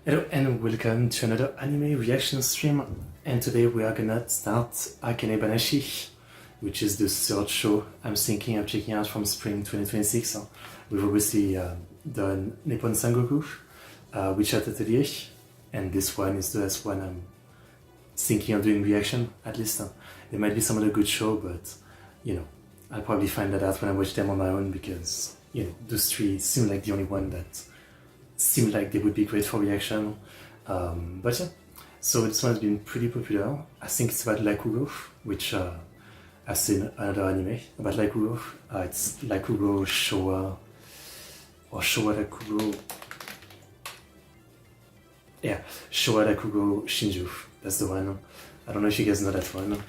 Hello and welcome to another anime reaction stream, and today we are gonna start Akane-banashi, which is the third show I'm thinking of checking out from spring 2026. We've obviously done Nippon Sangoku, Witchat Atelier, and this one is the last one I'm thinking of doing reaction, at least. There might be some other good show, but you know, I'll probably find that out when I watch them on my own, because you know, those three seem like the only one that seemed like they would be great for reaction. But yeah, so this one has been pretty popular. I think it's about Lakugo, which I've seen another anime about Lakugo. It's Lakugo Showa, or Showa Lakugo. Yeah, Showa Lakugo Shinju. That's the one. I don't know if you guys know that one.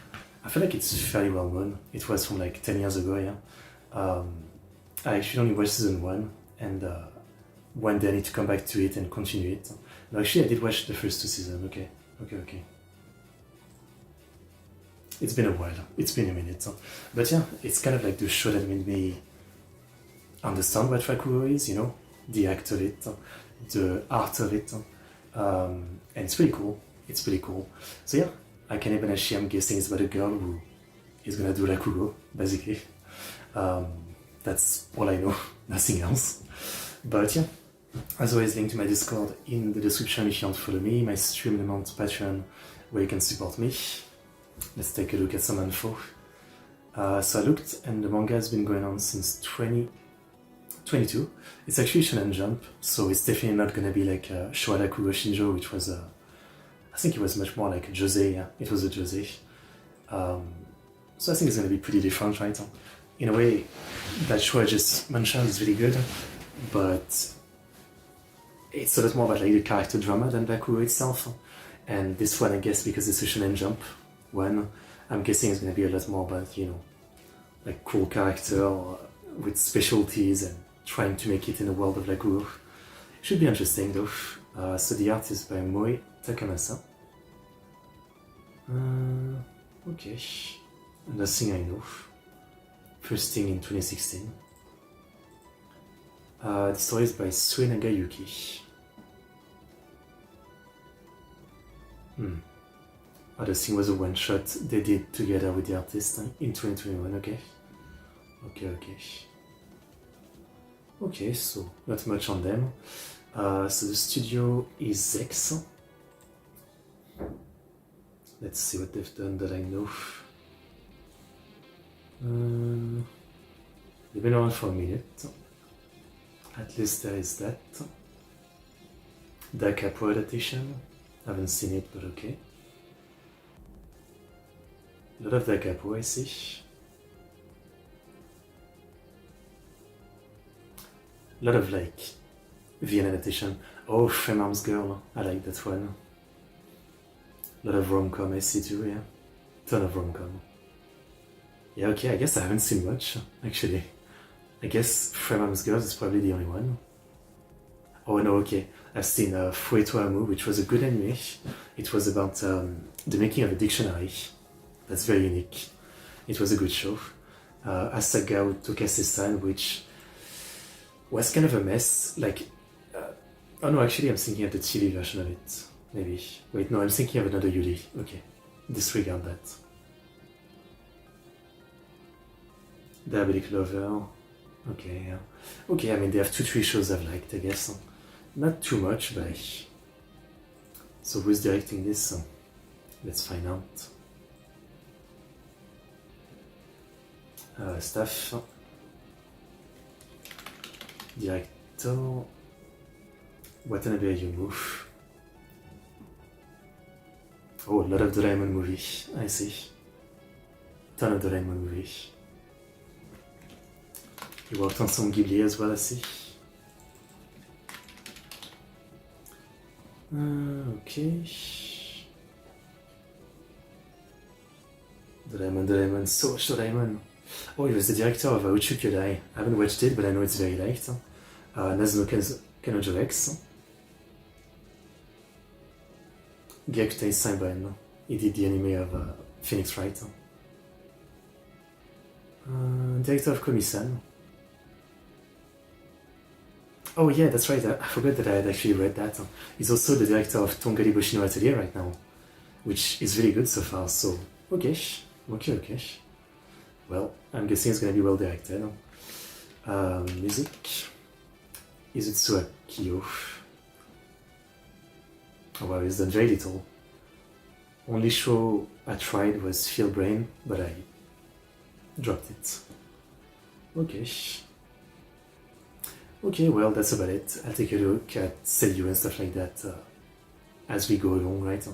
I feel like it's fairly well known. It was from like 10 years ago, yeah. I actually only watched season 1, and one day I need to come back to it and continue it. No, actually I did watch the first 2 seasons, okay. It's been a while, it's been a minute. But yeah, it's kind of like the show that made me understand what Rakugo is, you know, the act of it, the art of it, and it's pretty cool, So yeah, Akane-banashi, I'm guessing it's about a girl who is gonna do Rakugo, basically. That's all I know, nothing else. But yeah, as always, link to my Discord in the description if you want to follow me, my stream amount Patreon where you can support me. Let's take a look at some info. So I looked, and the manga has been going on since 2022. It's actually Shonen Jump, so it's definitely not gonna be like Showa Lakugo Shinjo, which was I think it was much more like a josei, yeah, it was a josei. So I think it's gonna be pretty different, right? In a way, that show I just mentioned is really good, but it's a lot more about like the character drama than Bakugo itself. And this one, I guess, because it's a Shonen Jump one, I'm guessing it's going to be a lot more about, you know, like cool character with specialties and trying to make it in the world of Bakugo. Should be interesting though. So the art is by Moe Takamasa. Okay, nothing I know. First thing in 2016. The story is by Sue Nagayuki. The thing was a one-shot they did together with the artist in 2021, okay. Okay, so not much on them. So the studio is Zex. Let's see what they've done that I know. They've been around for a minute. At least there is that. Da Capo adaptation. I haven't seen it, but okay. A lot of Da Capo, I see. A lot of like VN adaptation. Oh, Frame Arms Girl, I like that one. A lot of rom-com I see too, yeah. Ton of rom-com. Yeah, okay, I guess I haven't seen much, actually. I guess Frame Arms Girls is probably the only one. Oh no, okay. I've seen Fueto Amu, which was a good anime. It was about the making of a dictionary. That's very unique. It was a good show. Asagao Tokase-san, which was kind of a mess. Like, oh no, actually I'm thinking of the TV version of it. Maybe. Wait, no, I'm thinking of another Yuri. Okay, disregard that. Diabetic Lover. Okay, yeah. Okay, I mean, they have 2-3 shows I've liked, I guess. Not too much, but so who's directing this? Let's find out. Staff. Director. Watanabe Ayumu. Oh, a lot of Doraemon movies, I see. Ton of Doraemon movies. He worked on some Ghibli as well, I see. Okay. Doraemon, so much Doraemon. Oh, he was the director of Uchu Kyodai. I haven't watched it, but I know it's very liked. Nazuno Kanojo X. Gyakutei Saiban. He did the anime of Phoenix Wright. Director of Komi-san. Oh yeah, that's right, I forgot that I had actually read that. He's also the director of Tongali Bushino Atelier right now, which is really good so far, so okay. Well, I'm guessing it's gonna be well directed. Music. Izutsu Akio. Oh wow, he's done very little. Only show I tried was Feel Brain, but I dropped it. Okay, well, that's about it. I'll take a look at Seiyu and stuff like that as we go along, right?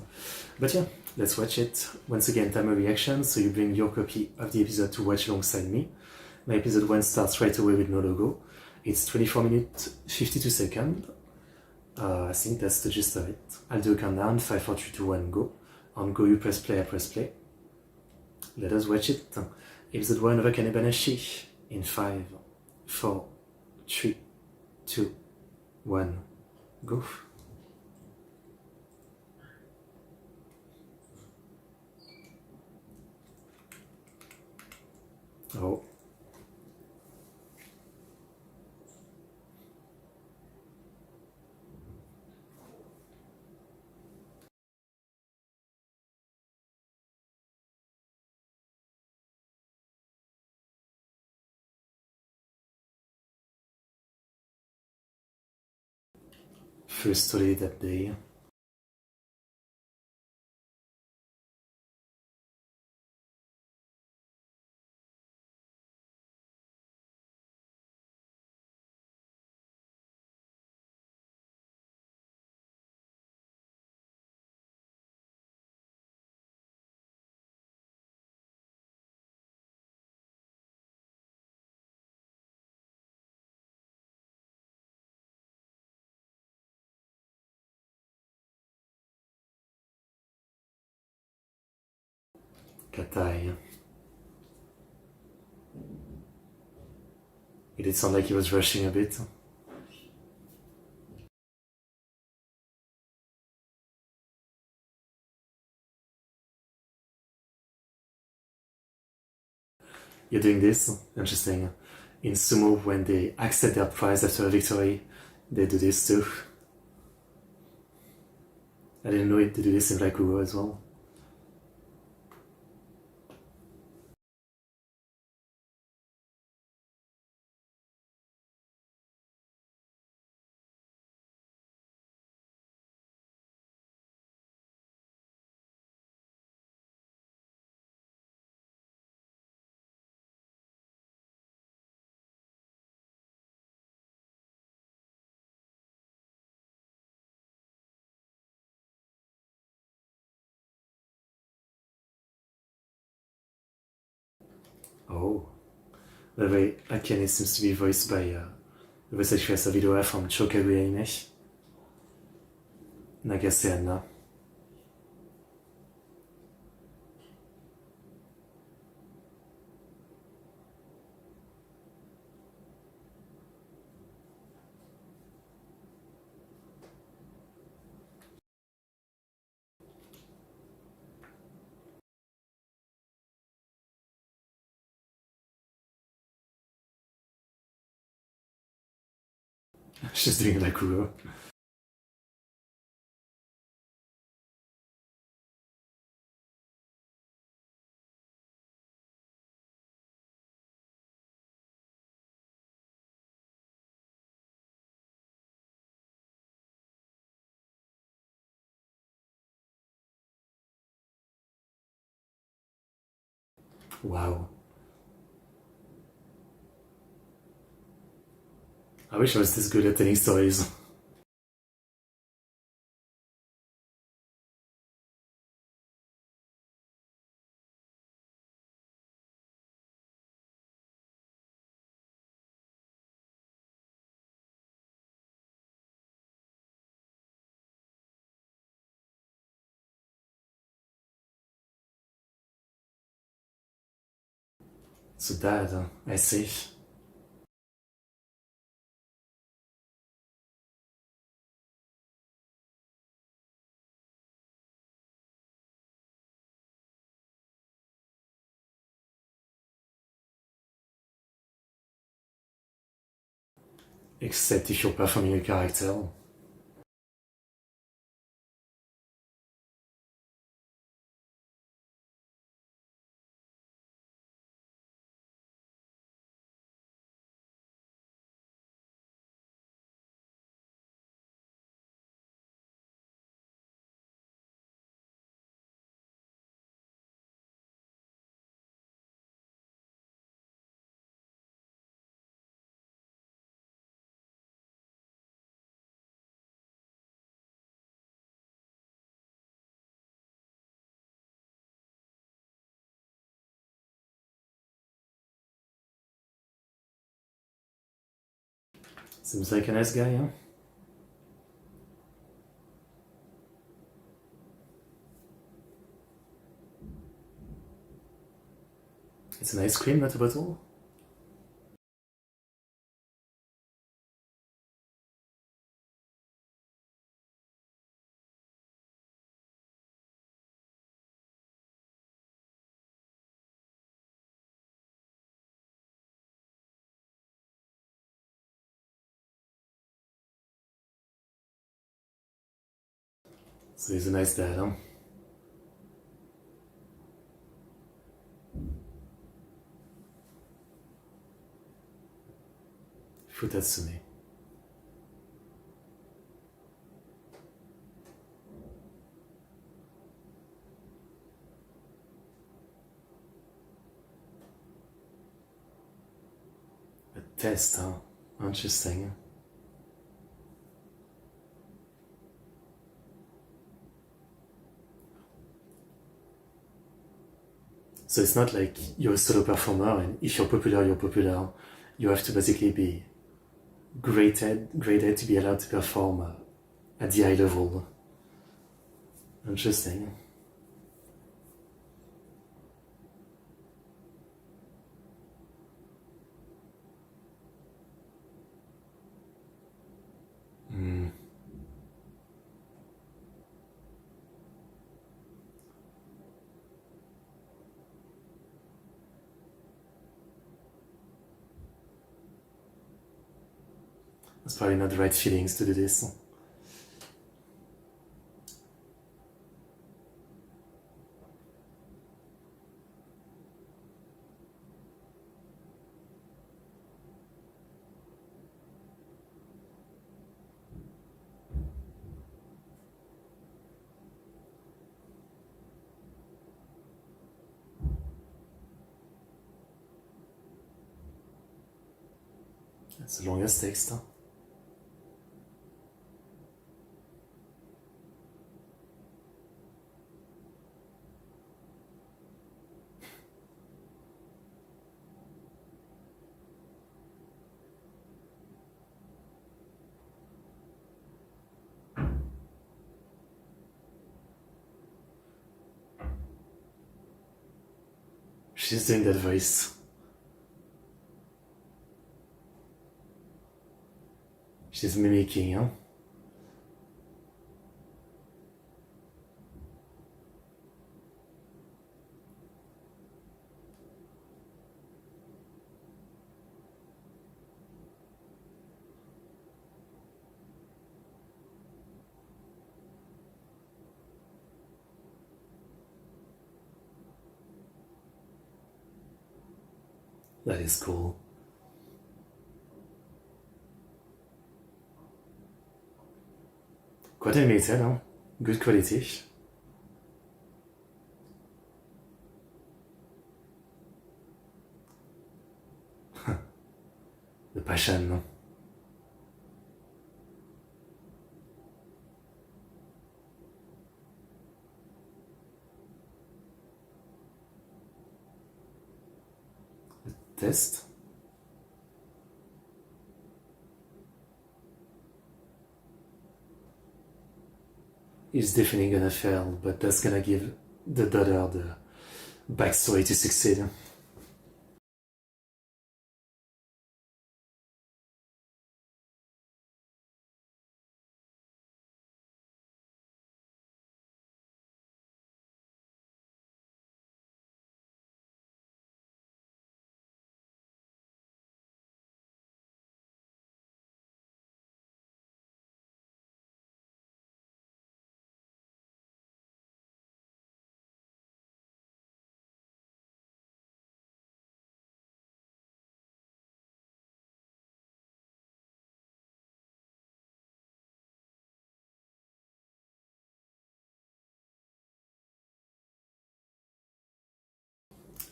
But yeah, let's watch it. Once again, timer reaction, so you bring your copy of the episode to watch alongside me. My episode 1 starts right away with no logo. It's 24 minutes, 52 seconds. I think that's the gist of it. I'll do a countdown, 5, 4, 3, 2, 1, go. On go, you press play, I press play. Let us watch it. Episode 1 of Akane-banashi in 5, 4, 3, 2, 1, go. Oh. First story that day. Katai. It did sound like he was rushing a bit. You're doing this? Interesting. In sumo, when they accept their prize after a victory, they do this too. I didn't know it, they do this in Raikugo as well. Oh. By the way, Akane seems to be voiced by the voice actress of Idora from Chokaguya Anime, Nagase Anna. She's doing Raikugo. Wow. I wish I was this good at telling stories. So that, I see. except if you're performing a character. Seems like a nice guy, huh? It's an ice cream, not a bottle. So he's a nice dad, huh? Futatsume. A test, huh? Interesting. So it's not like you're a solo performer, and if you're popular, you're popular. You have to basically be graded to be allowed to perform at the high level. Interesting. It's probably not the right feelings to do this. It's the longest text, huh? She's doing that voice. She's mimicking, huh? That is cool. Quite animated, huh? Good quality. The passion, huh? Test. He's definitely gonna fail, but that's gonna give the daughter the backstory to succeed.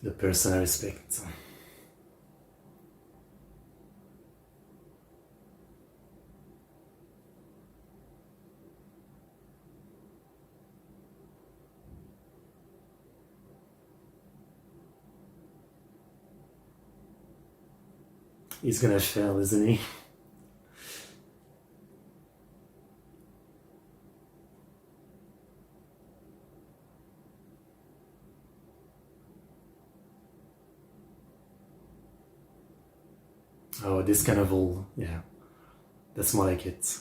the person I respect. He's gonna fail, isn't he? Oh, this kind of all, yeah, that's more like it.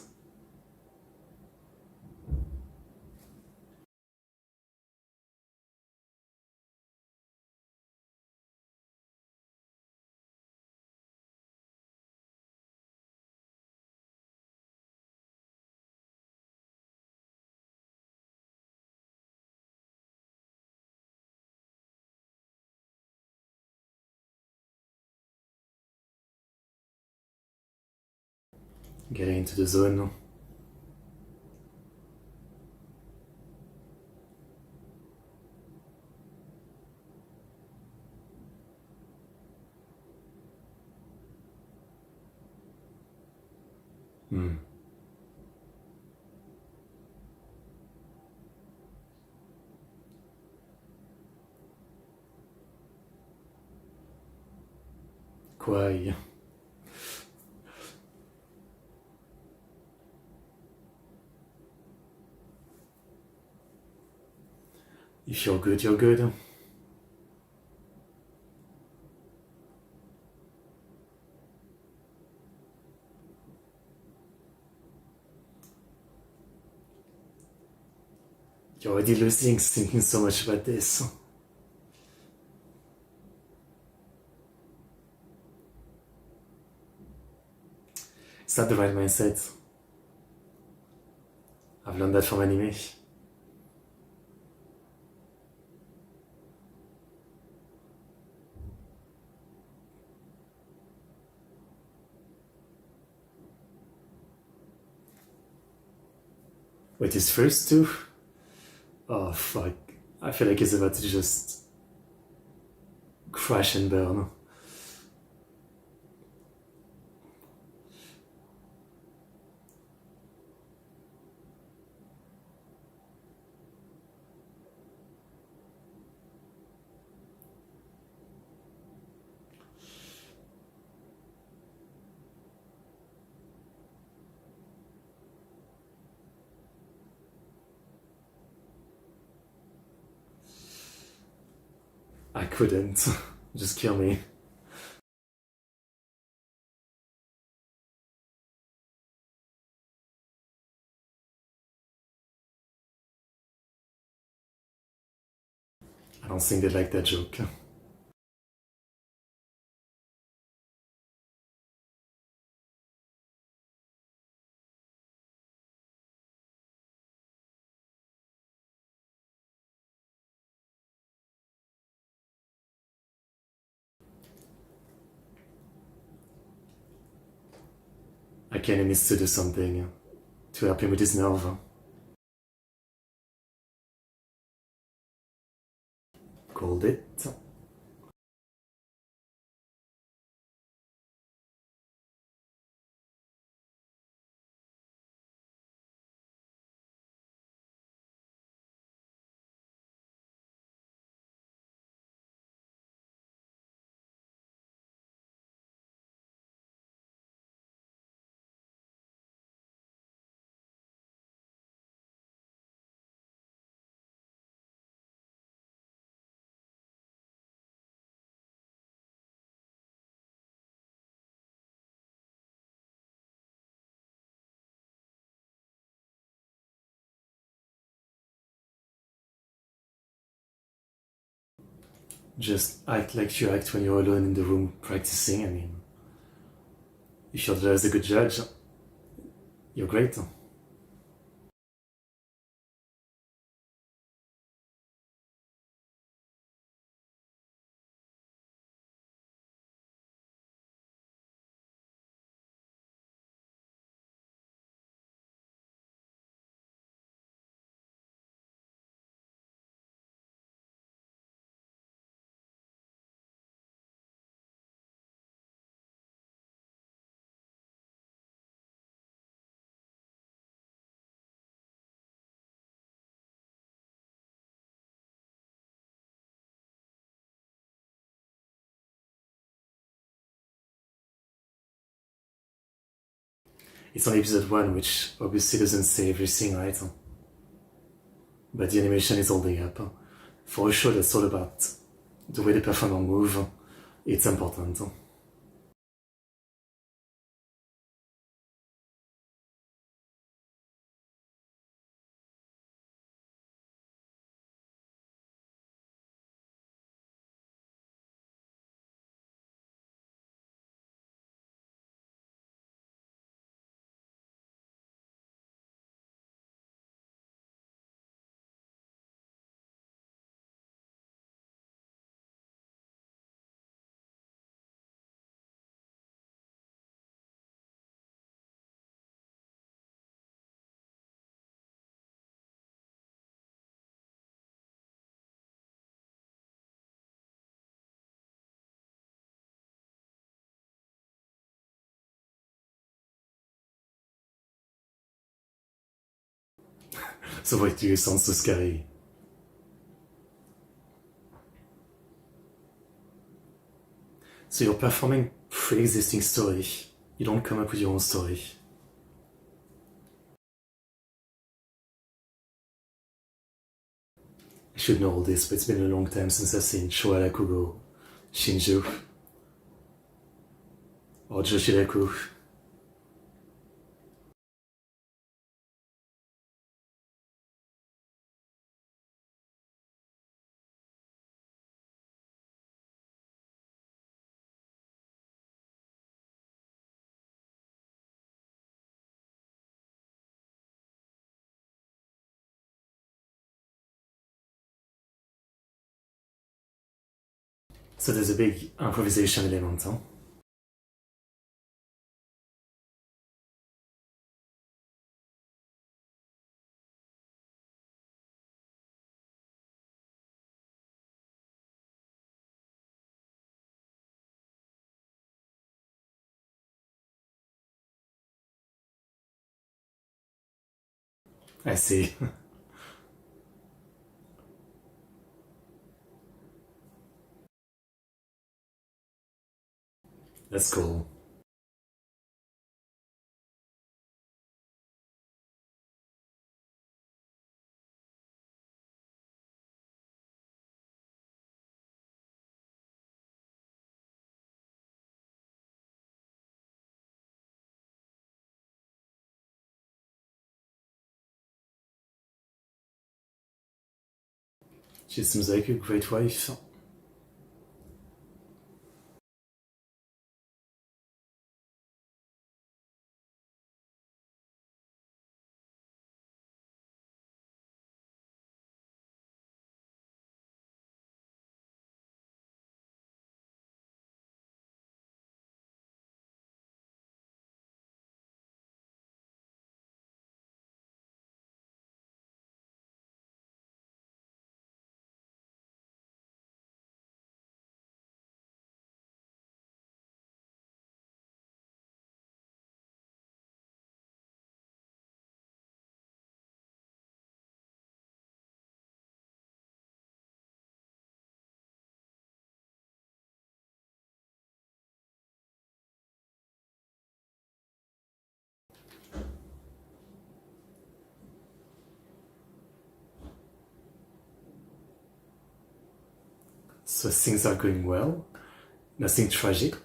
Getting into the zone. Quoi? If you're good, you're good. You're already losing thinking so much about this. It's not the right mindset. I've learned that from anime. Wait, his first two? Oh fuck. I feel like he's about to just crash and burn. I couldn't. Just kill me. I don't think they like that joke. Akane needs to do something to help him with his nerve. Called it. Just act like you act when you're alone in the room practicing. I mean, if you're there as a good judge, you're great. It's on episode 1, which obviously doesn't say everything, right? But the animation is holding up. For a show that's all about the way the performer move, it's important. So why do you sound so scary? So you're performing pre-existing story. You don't come up with your own story. I should know all this, but it's been a long time since I've seen Shoarakugo, Shinju, or Joshiraku. So there's a big improvisation element, huh? I see. That's cool. She seems like a great wife. So things are going well. Nothing tragic.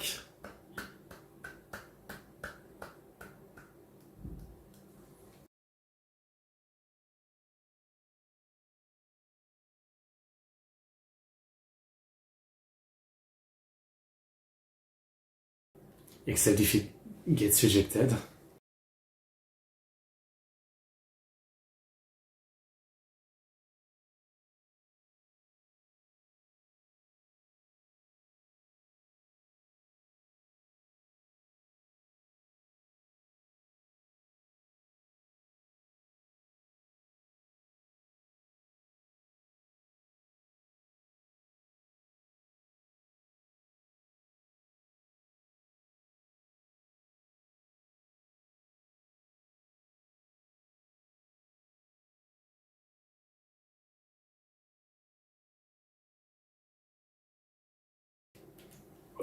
Except if it gets rejected.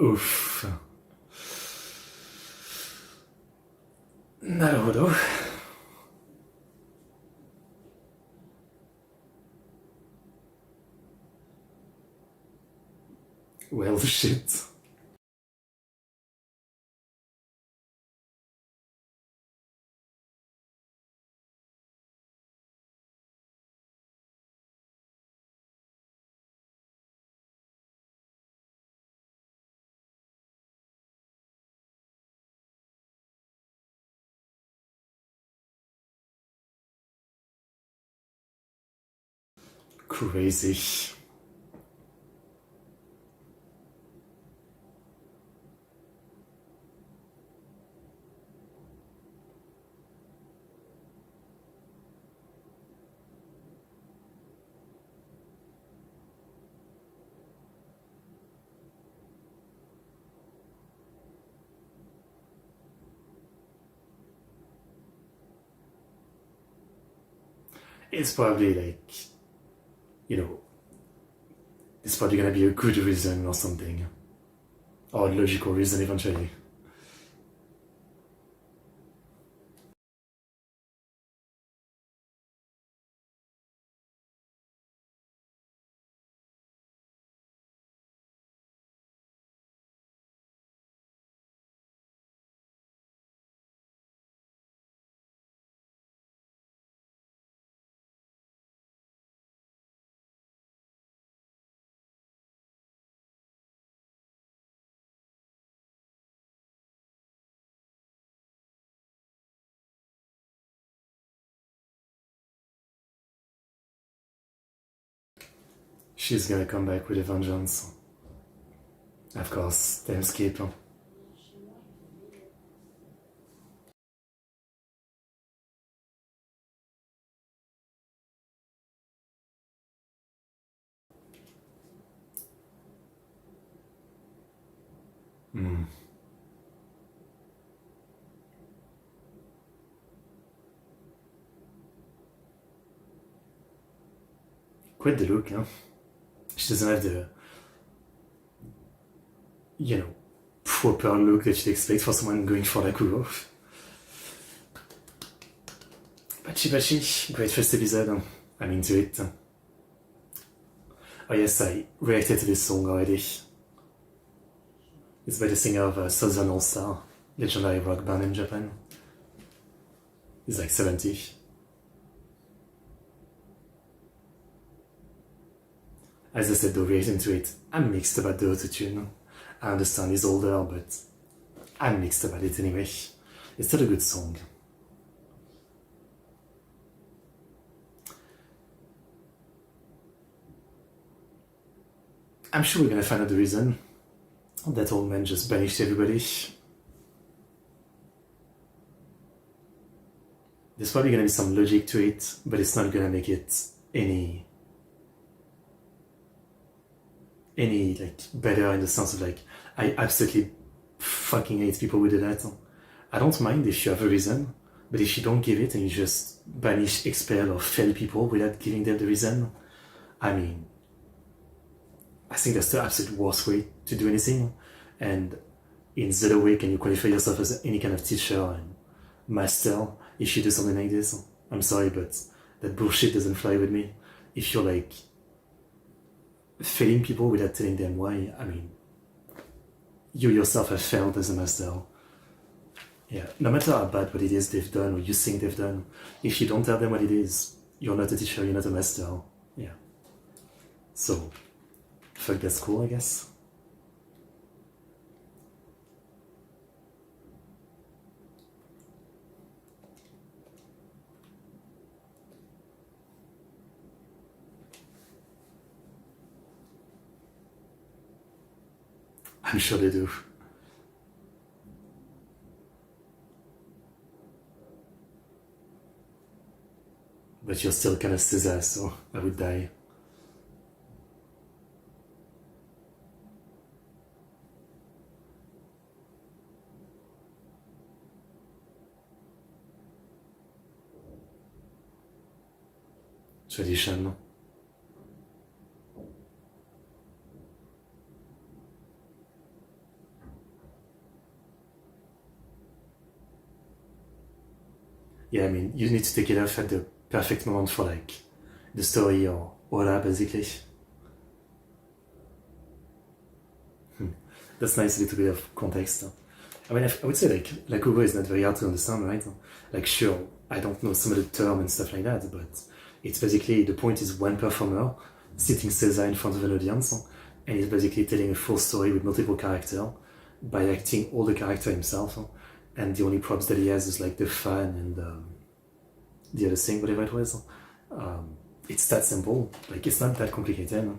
Oof. なるほど。Well, shit. Crazy. It's probably like, you know, it's probably gonna be a good reason or something. Or a logical reason eventually. She's gonna come back with a vengeance. Of course, time skip. Quite the look, huh? She doesn't have the, you know, proper look that you'd expect for someone going for Lakuro. Bachi, great first episode. I'm into it. Oh yes, I reacted to this song already. It's by the singer of Southern All-Star, legendary rock band in Japan. He's like 70. As I said though, reacting to it, I'm mixed about the autotune. I understand he's older, but I'm mixed about it anyway. It's still a good song. I'm sure we're gonna find out the reason. That old man just banished everybody. There's probably gonna be some logic to it, but it's not gonna make it any like better in the sense of like, I absolutely fucking hate people who do that. I don't mind if you have a reason, but if you don't give it and you just banish, expel, or fail people without giving them the reason, I mean, I think that's the absolute worst way to do anything. And in zero way can you qualify yourself as any kind of teacher and master if you do something like this. I'm sorry, but that bullshit doesn't fly with me. If you're like failing people without telling them why, I mean, you yourself have failed as a master. Yeah, no matter how bad what it is they've done or you think they've done, if you don't tell them what it is, you're not a teacher, you're not a master. Yeah. So, fuck that school, I guess. I'm sure they do. But you're still kind of Caesar, so I would die. Tradition. mean, you need to take it off at the perfect moment for like the story or aura, basically. That's nice, a little bit of context. I mean, I would say like Rakugo is not very hard to understand, right? Like, sure, I don't know some of the term and stuff like that, but it's basically, the point is one performer sitting Caesar in front of an audience, and he's basically telling a full story with multiple characters by acting all the character himself, and the only props that he has is like the fan and the other thing, whatever it was. It's that simple, like it's not that complicated,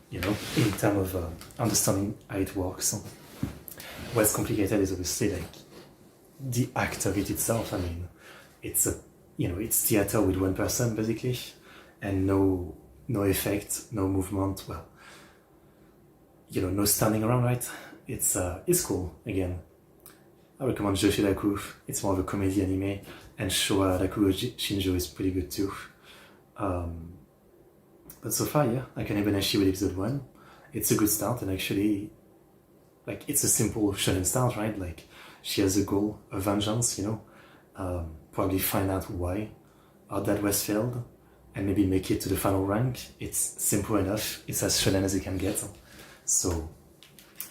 you know, in terms of understanding how it works. What's complicated is obviously like the act of it itself. I mean, it's it's theater with one person basically, and no effect, no movement. Well, no standing around, right? It's cool. Again, I recommend Joshidaku. It's more of a comedy anime, and Showa Rakugo Shinjo is pretty good too. But so far, yeah, Akane-banashi with episode 1, it's a good start, and actually, like, it's a simple shonen start, right? Like, she has a goal, a vengeance, probably find out why her dad was failed, and maybe make it to the final rank. It's simple enough, it's as shonen as it can get. So,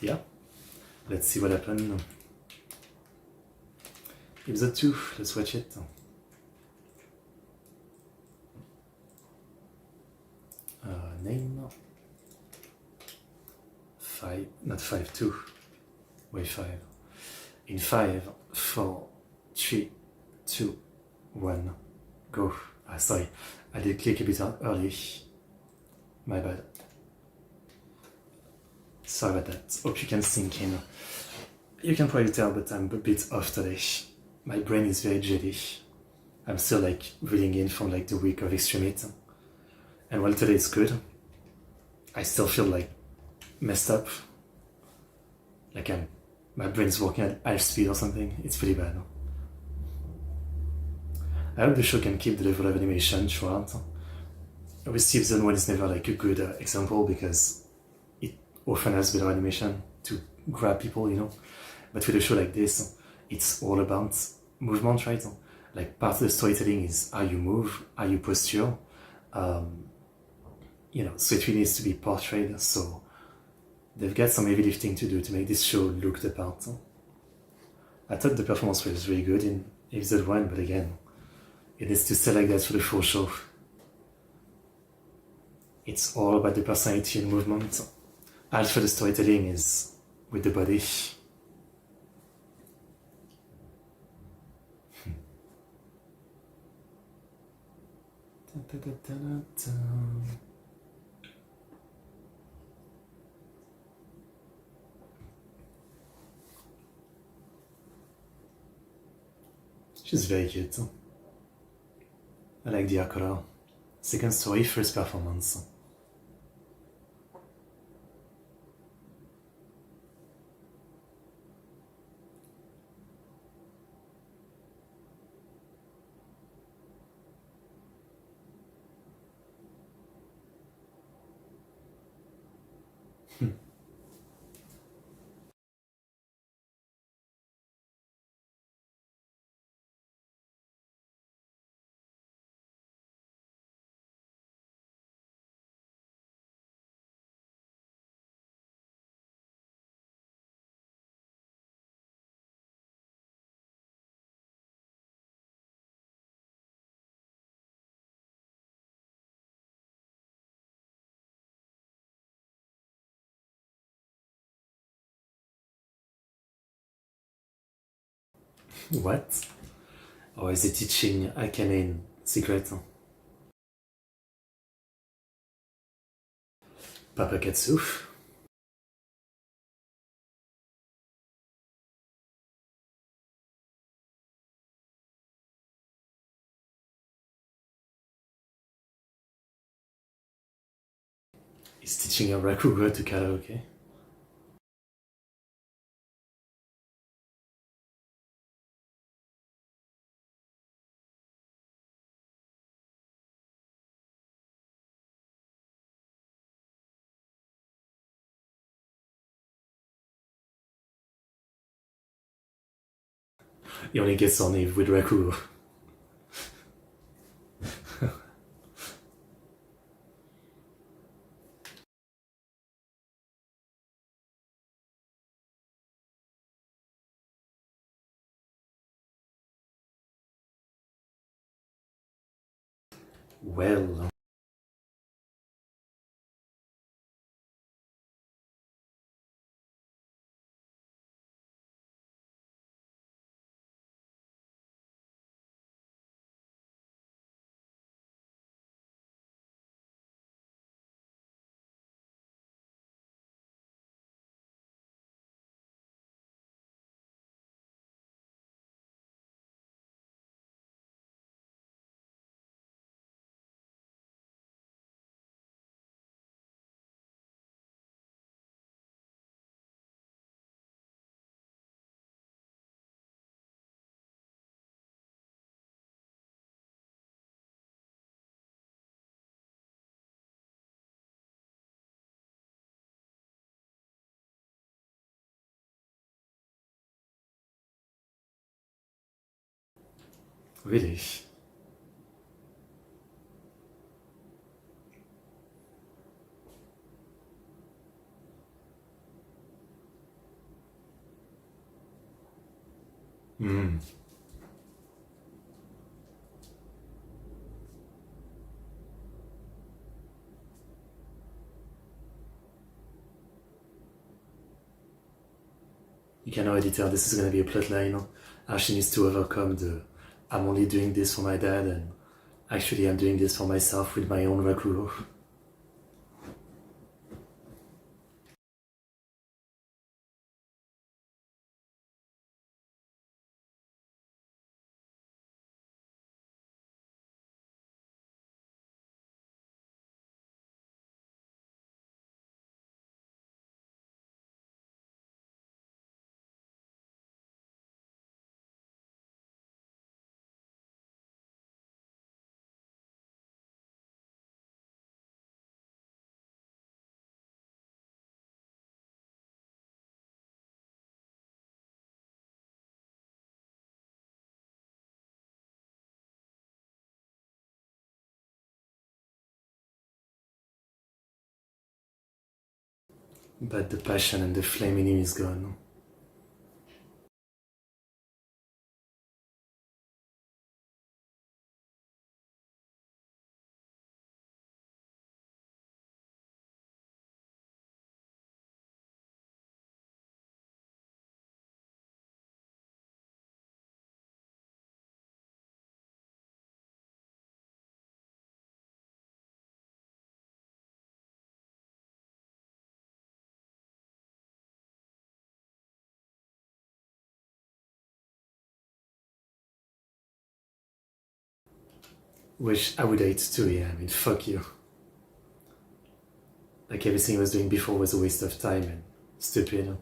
yeah, let's see what happens. Episode 2, let's watch it. Name 5, not 5, 2. Wait, 5. In 5, 4, 3, 2, 1, go. Sorry, I did click a bit early. My bad. Sorry about that. Hope you can sink in. You can probably tell, but I'm a bit off today. My brain is very jitty. I'm still like reeling in from like the week of extreme heat. And while today is good, I still feel like messed up. Like my brain's working at half speed or something. It's pretty bad. I hope the show can keep the level of animation throughout. Obviously, episode 1 is never like a good example because it often has better animation to grab people, But with a show like this, it's all about movement, right? Like part of the storytelling is how you move, how you posture. So it really needs to be portrayed. So they've got some heavy lifting to do to make this show look the part. I thought the performance was really good in episode 1, but again, it needs to stay like that for the full show. It's all about the personality and movement. Half for the storytelling is with the body. She's very cute. I like the hair color. Second story, first performance. What? Or is it teaching Akane in secret? Papa Katsu? Is teaching a Rakugo to karaoke? He only gets on Eve with Rakugo. Well, really? Mm. You can already tell this is going to be a plotline. How she needs to overcome the I'm only doing this for my dad and actually I'm doing this for myself with my own Rakuro. But the passion and the flame in him is gone. Which I would hate too, yeah, I mean, fuck you. Like everything I was doing before was a waste of time and stupid.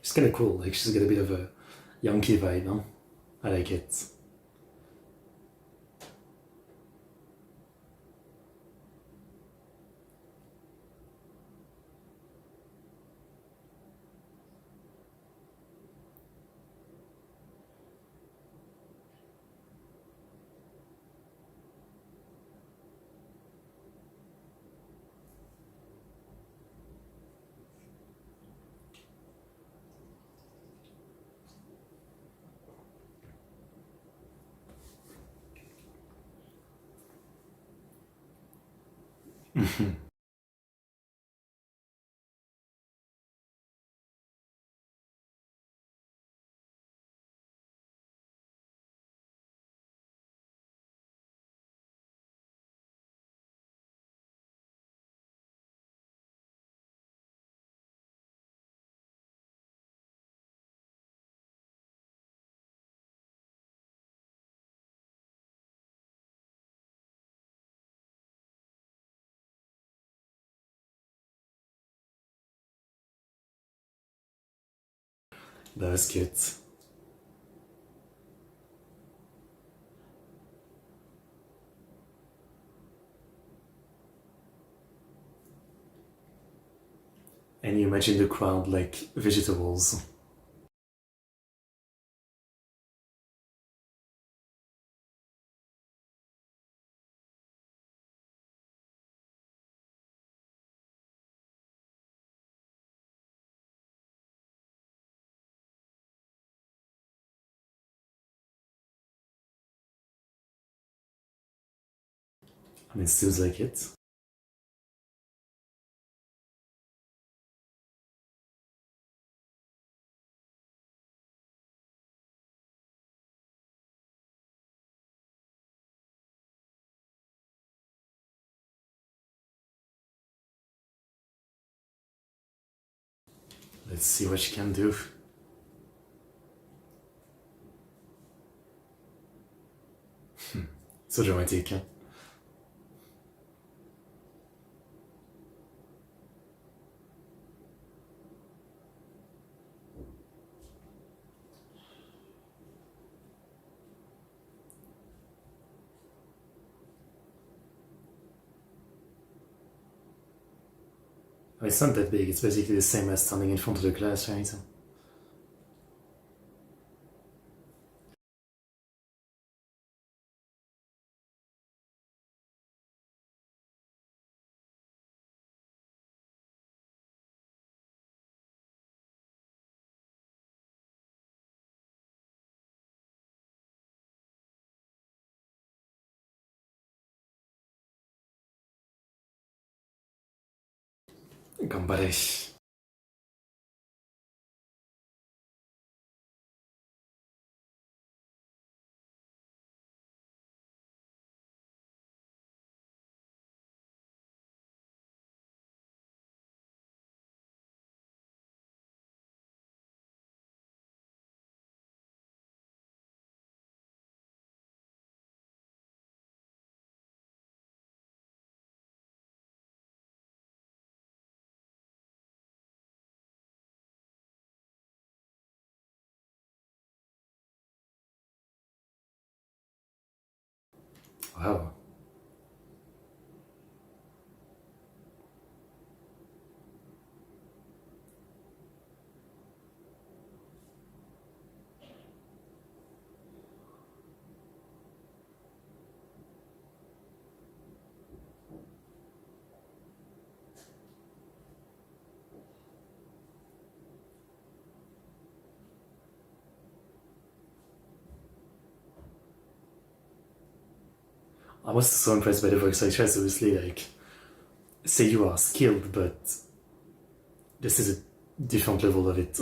She's kind of cool, like she's got a bit of a Yankee vibe, huh? I like it. Dat was cute. And you imagine the crowd like vegetables. And it seems like it. Let's see what she can do. So dramatic, hein? Oh, it's not that big, it's basically the same as standing in front of the class, right? Gambare. Wow. I was so impressed by the voice actress, obviously, like, say you are skilled, but this is a different level of it.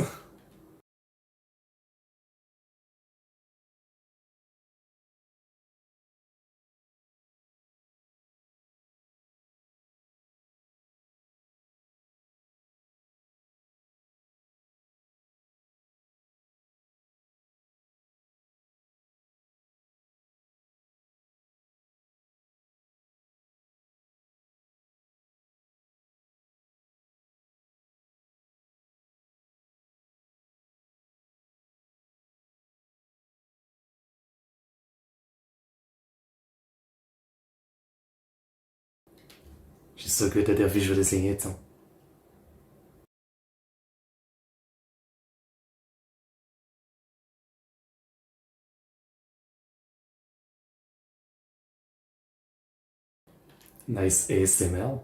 She's so good at her visualizing it. Nice ASMR.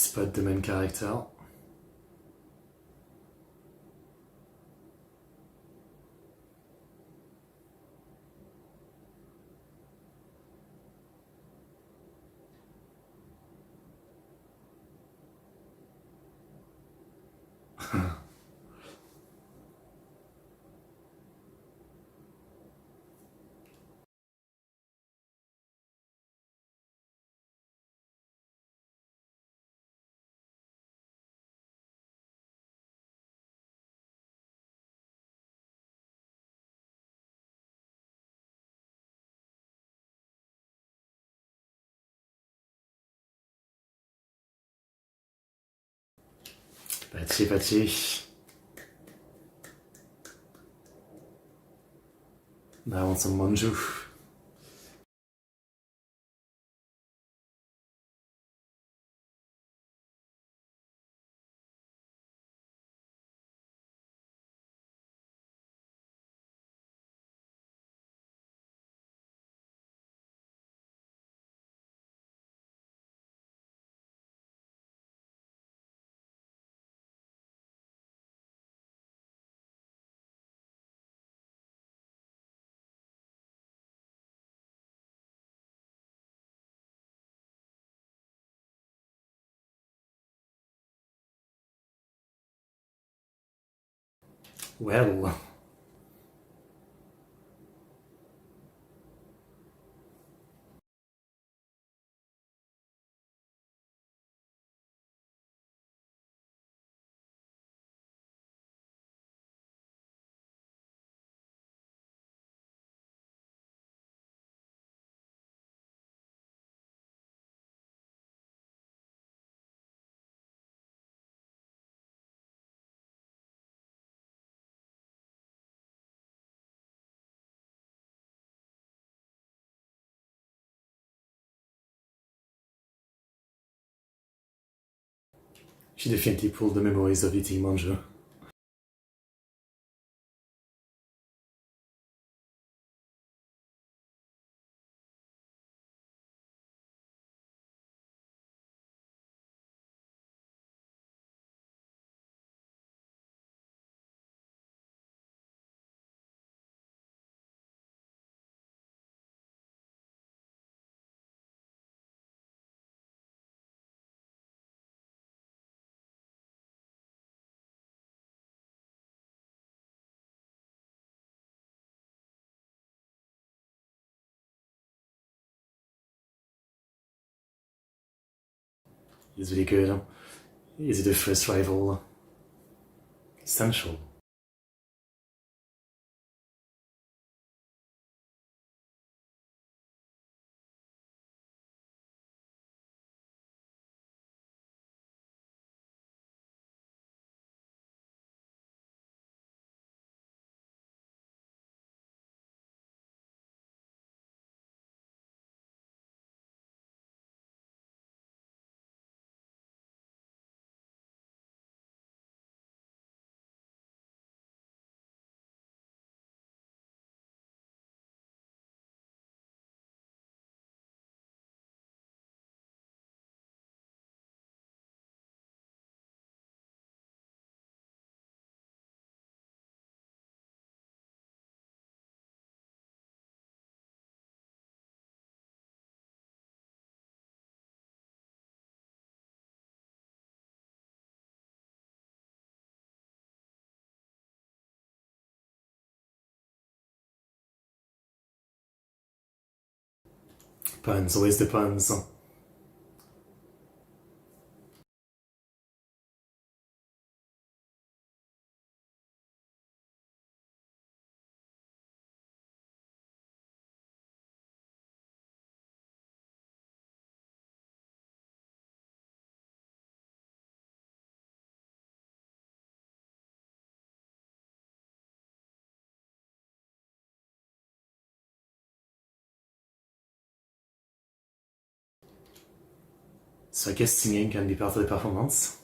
spot the main character. Pachi. Now I want some manju. Well, she definitely pulled the memories of eating manju. It's really good. Is it the first rival? Essential. Puns, always the puns. So I guess singing can be part of the performance.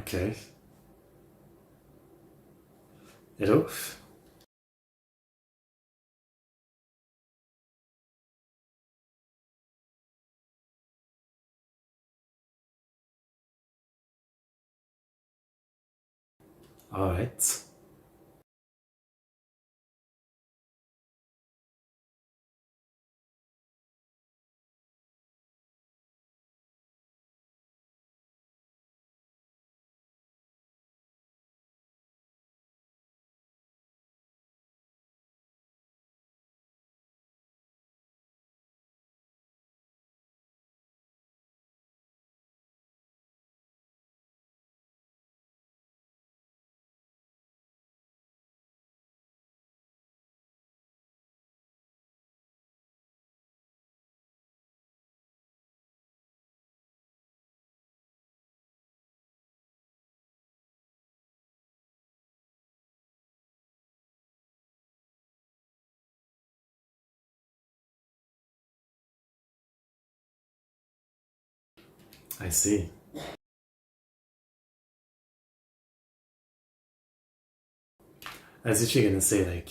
Okay. Hello? Alright. I see. I was literally gonna say, like,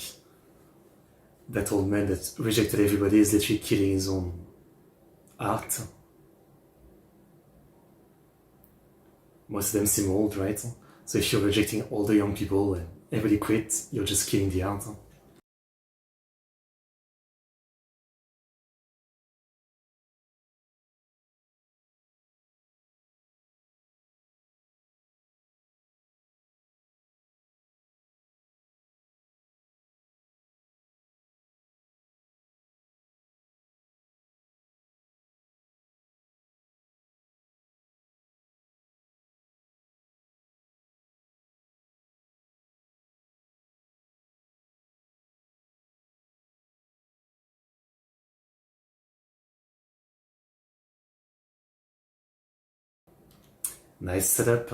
that old man that rejected everybody is literally killing his own art. Most of them seem old, right? So if you're rejecting all the young people and everybody quit, you're just killing the art. Nice setup.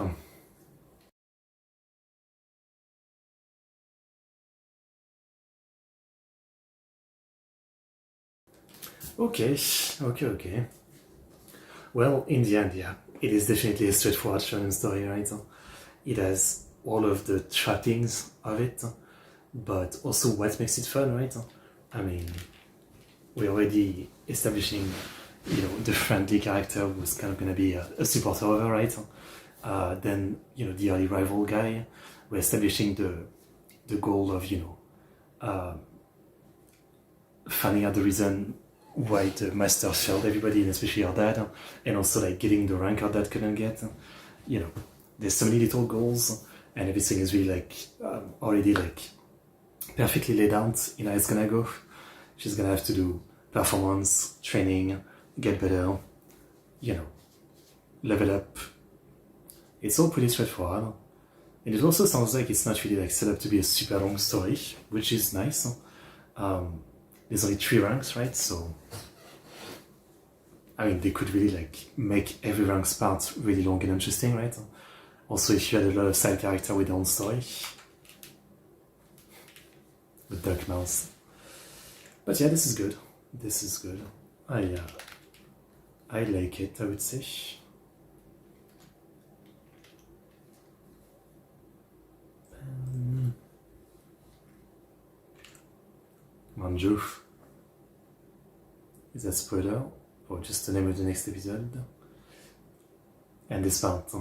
Okay. Well, in the end, yeah, it is definitely a straightforward shonen story, right? It has all of the trappings of it, but also what makes it fun, right? I mean, we're already establishing, the friendly character who's kind of gonna be a supporter of her, right? Then, the early rival guy. We're establishing the goal of, finding out the reason why the master failed everybody, and especially our dad, and also like getting the rank our dad couldn't get. There's so many little goals, and everything is really like already like perfectly laid out in how it's gonna go. She's gonna have to do performance, training, get better, level up. It's all pretty straightforward. And it also sounds like it's not really like set up to be a super long story, which is nice. There's only 3 ranks, right? So, I mean, they could really like make every rank's part really long and interesting, right? Also, if you had a lot of side character with their own story. The duck mouse. But yeah, this is good. This is good. I like it, I would say. Manju. Is that spoiler? Or just the name of the next episode? And this part.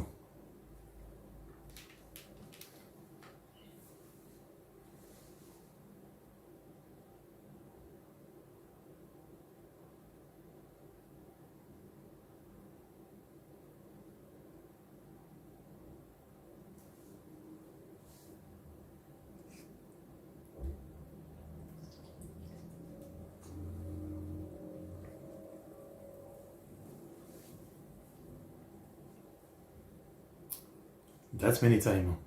That many times.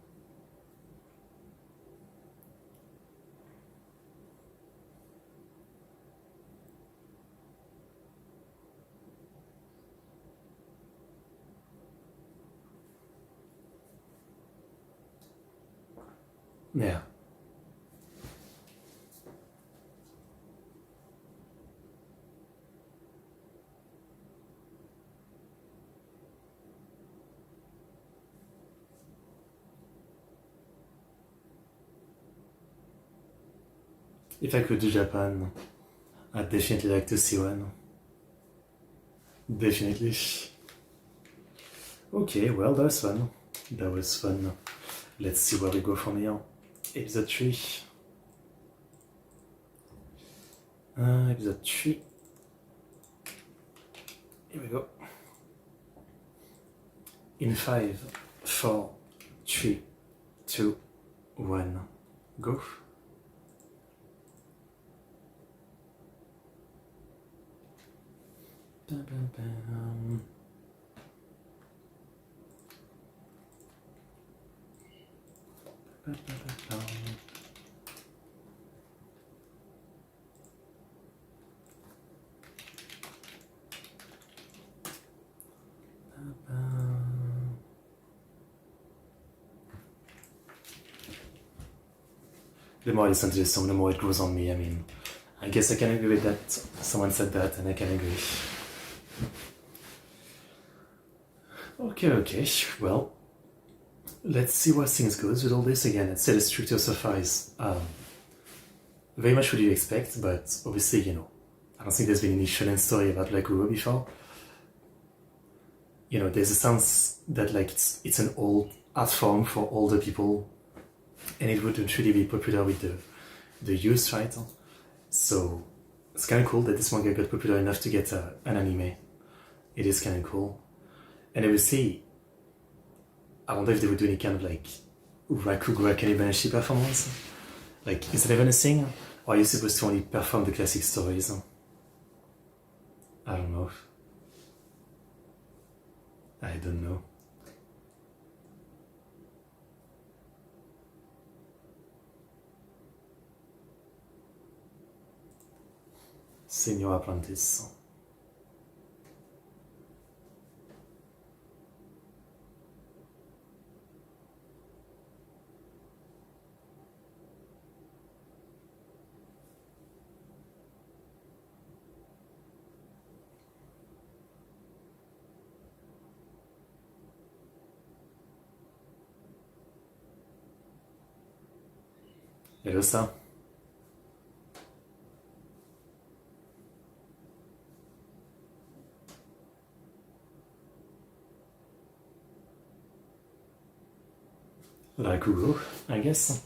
Yeah. If I could do Japan, I'd definitely like to see one. Definitely. Okay, well, that was fun. That was fun. Let's see where we go from here. Episode 3. Episode 3. Here we go. In 5, 4, 3, 2, 1, go. Bam, bam, bam. Bam, bam, bam, bam. The more I listen to this song, the more it grows on me. I mean, I guess I can agree with that. Someone said that, and I can agree. Okay, well, let's see where things goes with all this. Again, I'd say the structure so far is very much what you expect, but obviously, I don't think there's been any shonen story about like Uro before. There's a sense that like it's an old art form for older people, and it wouldn't really be popular with the youth, right? So it's kind of cool that this manga got popular enough to get an anime. It is kind of cool. And obviously, I wonder if they would do any kind of like Rakugo Akane-banashi performance. Like, is that even a thing? Or are you supposed to only perform the classic stories? I don't know. I don't know. Senior apprentice. Hello, ça. Rakugo, I guess.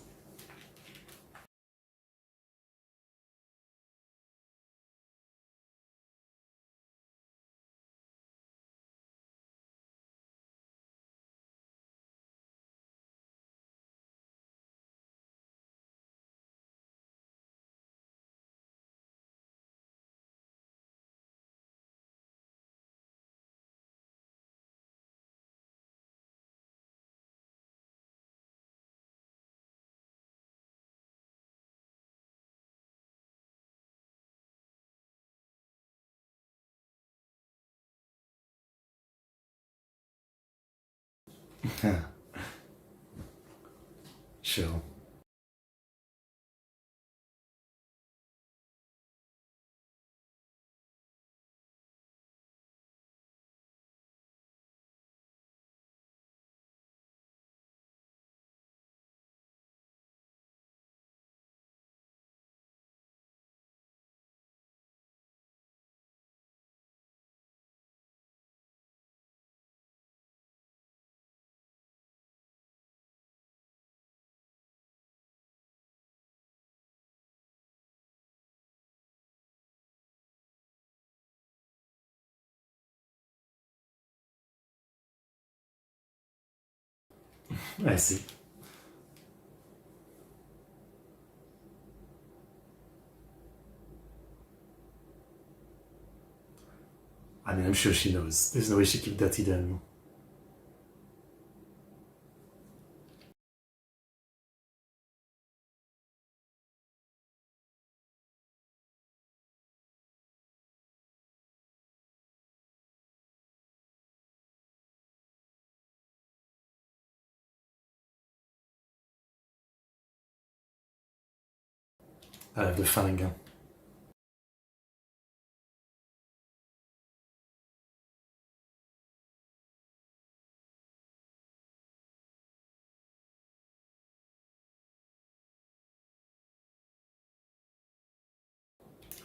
Sure. I see. I mean, I'm sure she knows. There's no way she keep that hidden. I have the feeling.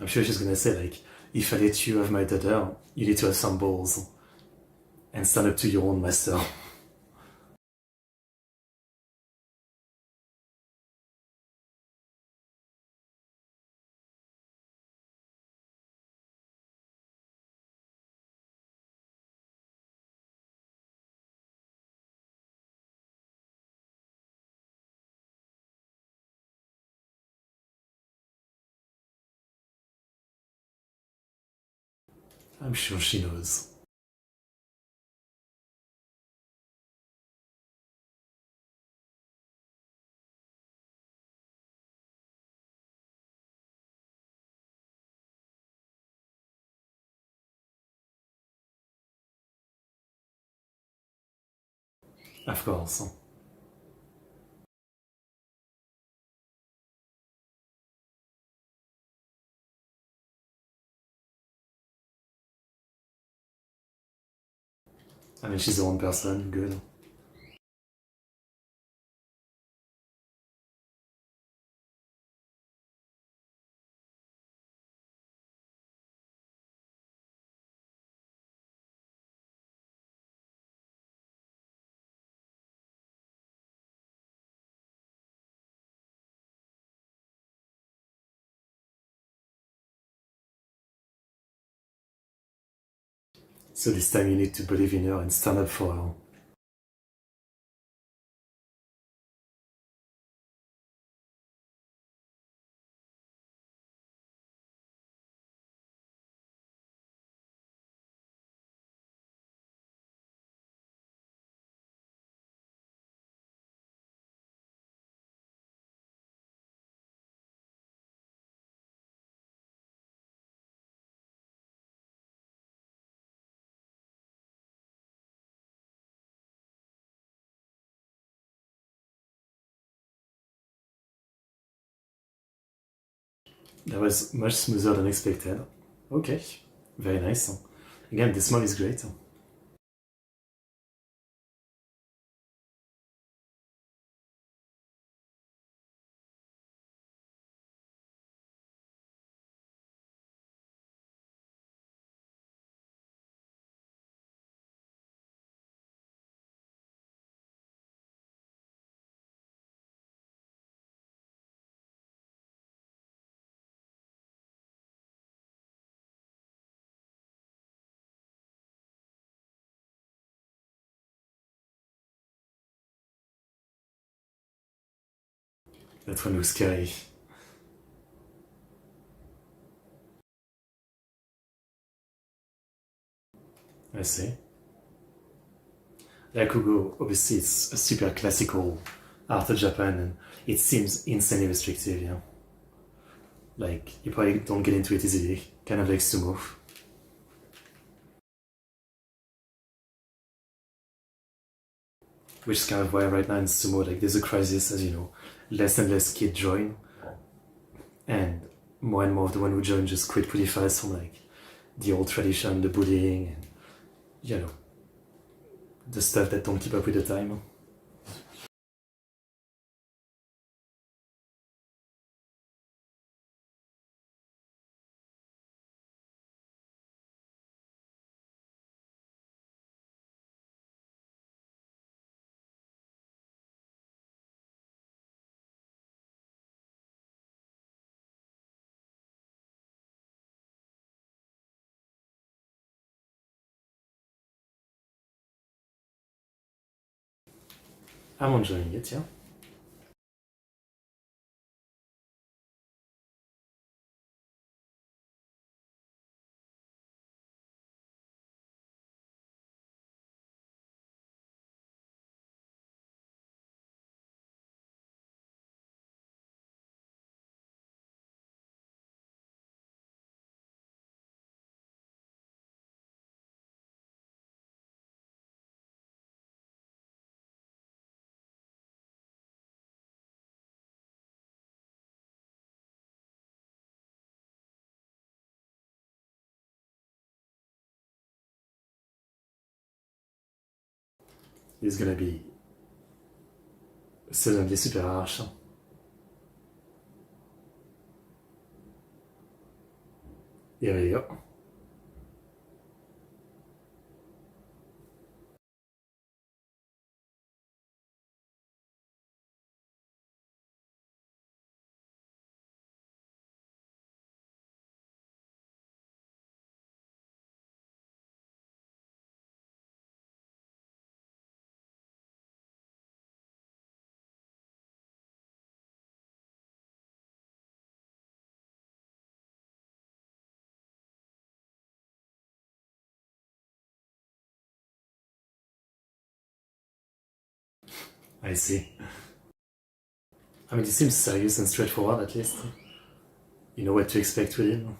I'm sure she's gonna say, like, if I let you have my daughter, you need to have some balls and stand up to your own master. I'm sure she knows. Of course. I mean, she's the one person, good. So this time you need to believe in her and stand up for her. That was much smoother than expected. Okay, very nice. Again, this smell is great. That one looks scary. I see. Rakugo, obviously, it's a super classical art of Japan, and it seems insanely restrictive, yeah. Like, you probably don't get into it easily, kind of like sumo. Which is kind of why right now in sumo, like, there's a crisis, as you know. Less and less kids join, and more of the one who join just quit pretty fast from, like, the old tradition, the bullying, and, you know, the stuff that don't keep up with the time. I'm enjoying it, yeah. It's gonna be suddenly super harsh. Yeah, there you go. I see. I mean, it seems serious and straightforward at least. You know what to expect with him.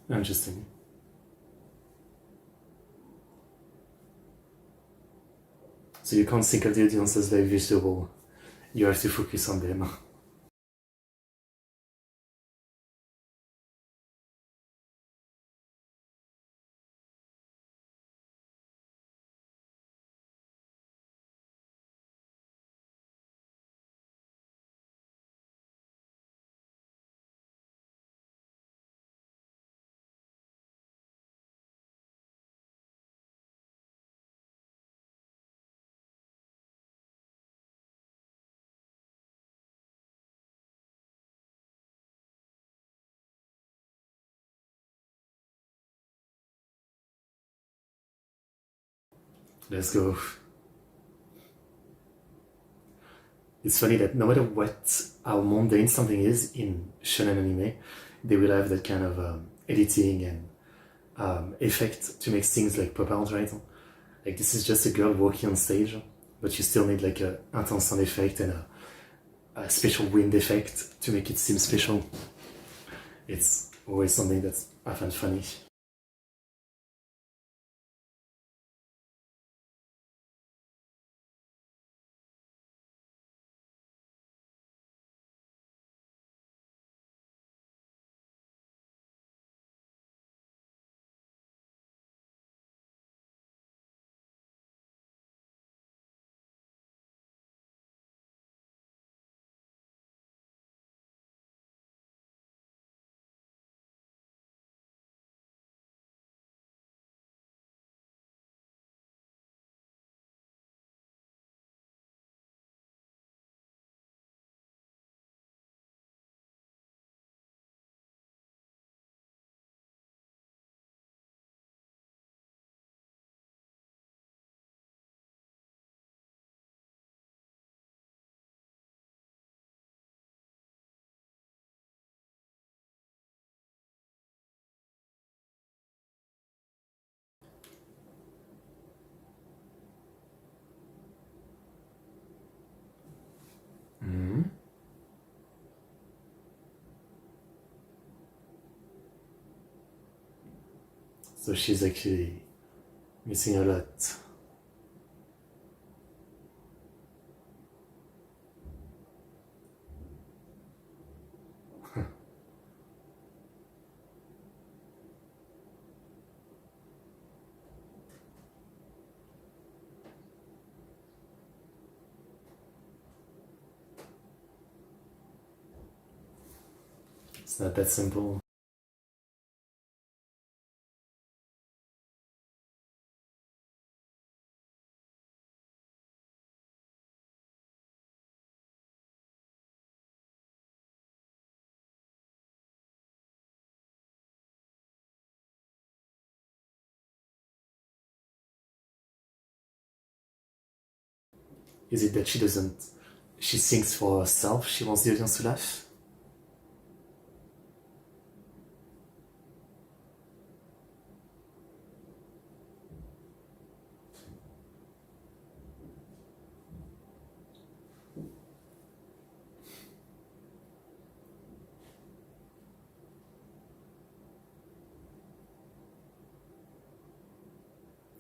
Interesting. So you can't think of the audience as very visual. You have to focus on them. Let's go. It's funny that no matter how mundane something is in shonen anime, they will have that kind of editing and effect to make things like pop out, right? Like this is just a girl walking on stage, but you still need like a intense sound effect and a special wind effect to make it seem special. It's always something that I find funny. So she's actually missing a lot. It's not that simple. Is it that she sings for herself, she wants the audience to laugh?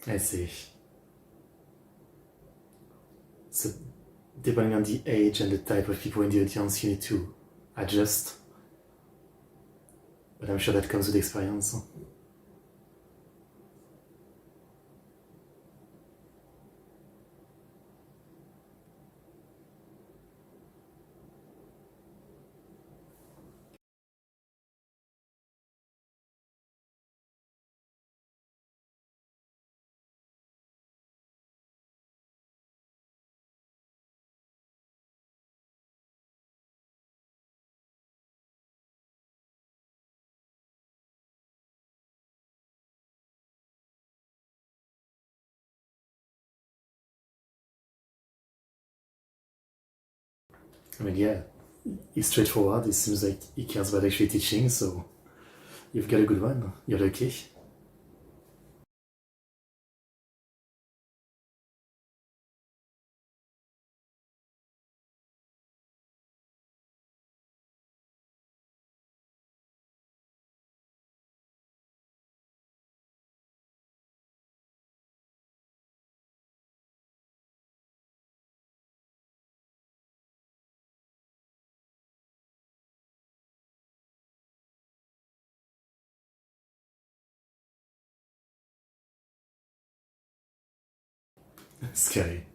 I see. So, depending on the age and the type of people in the audience, you need to adjust. But I'm sure that comes with experience. I mean, yeah, he's straightforward. It seems like he cares about actually teaching, so you've got a good one. You're lucky. Scary.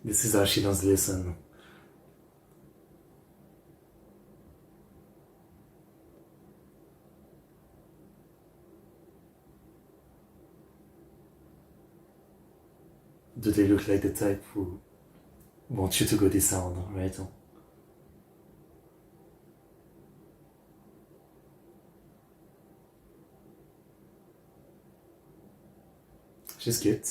This is how she does listen. Do they look like the type who want you to go this sound, right? She's good.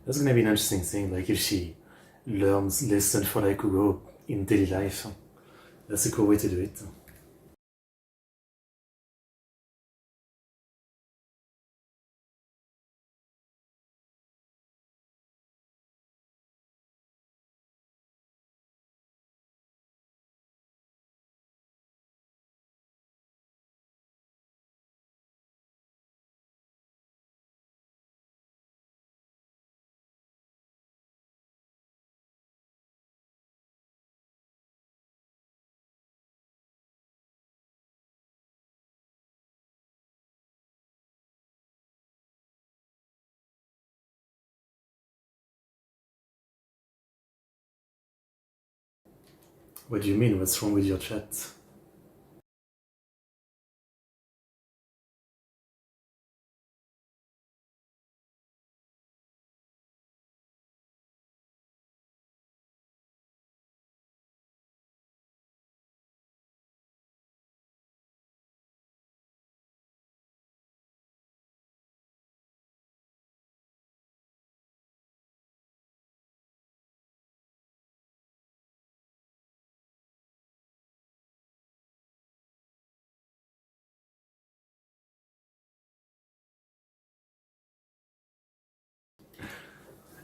That's gonna be an interesting thing, like if she learns lesson for like Kugo in daily life. That's a cool way to do it. What do you mean? What's wrong with your chat?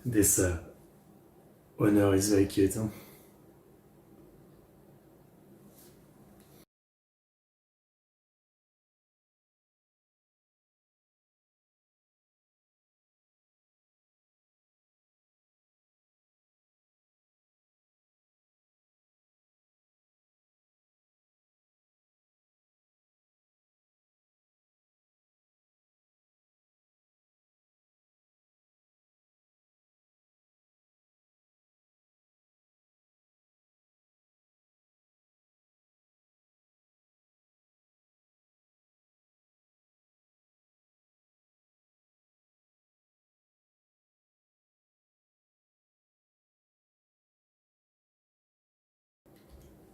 This honor is very cute. Huh?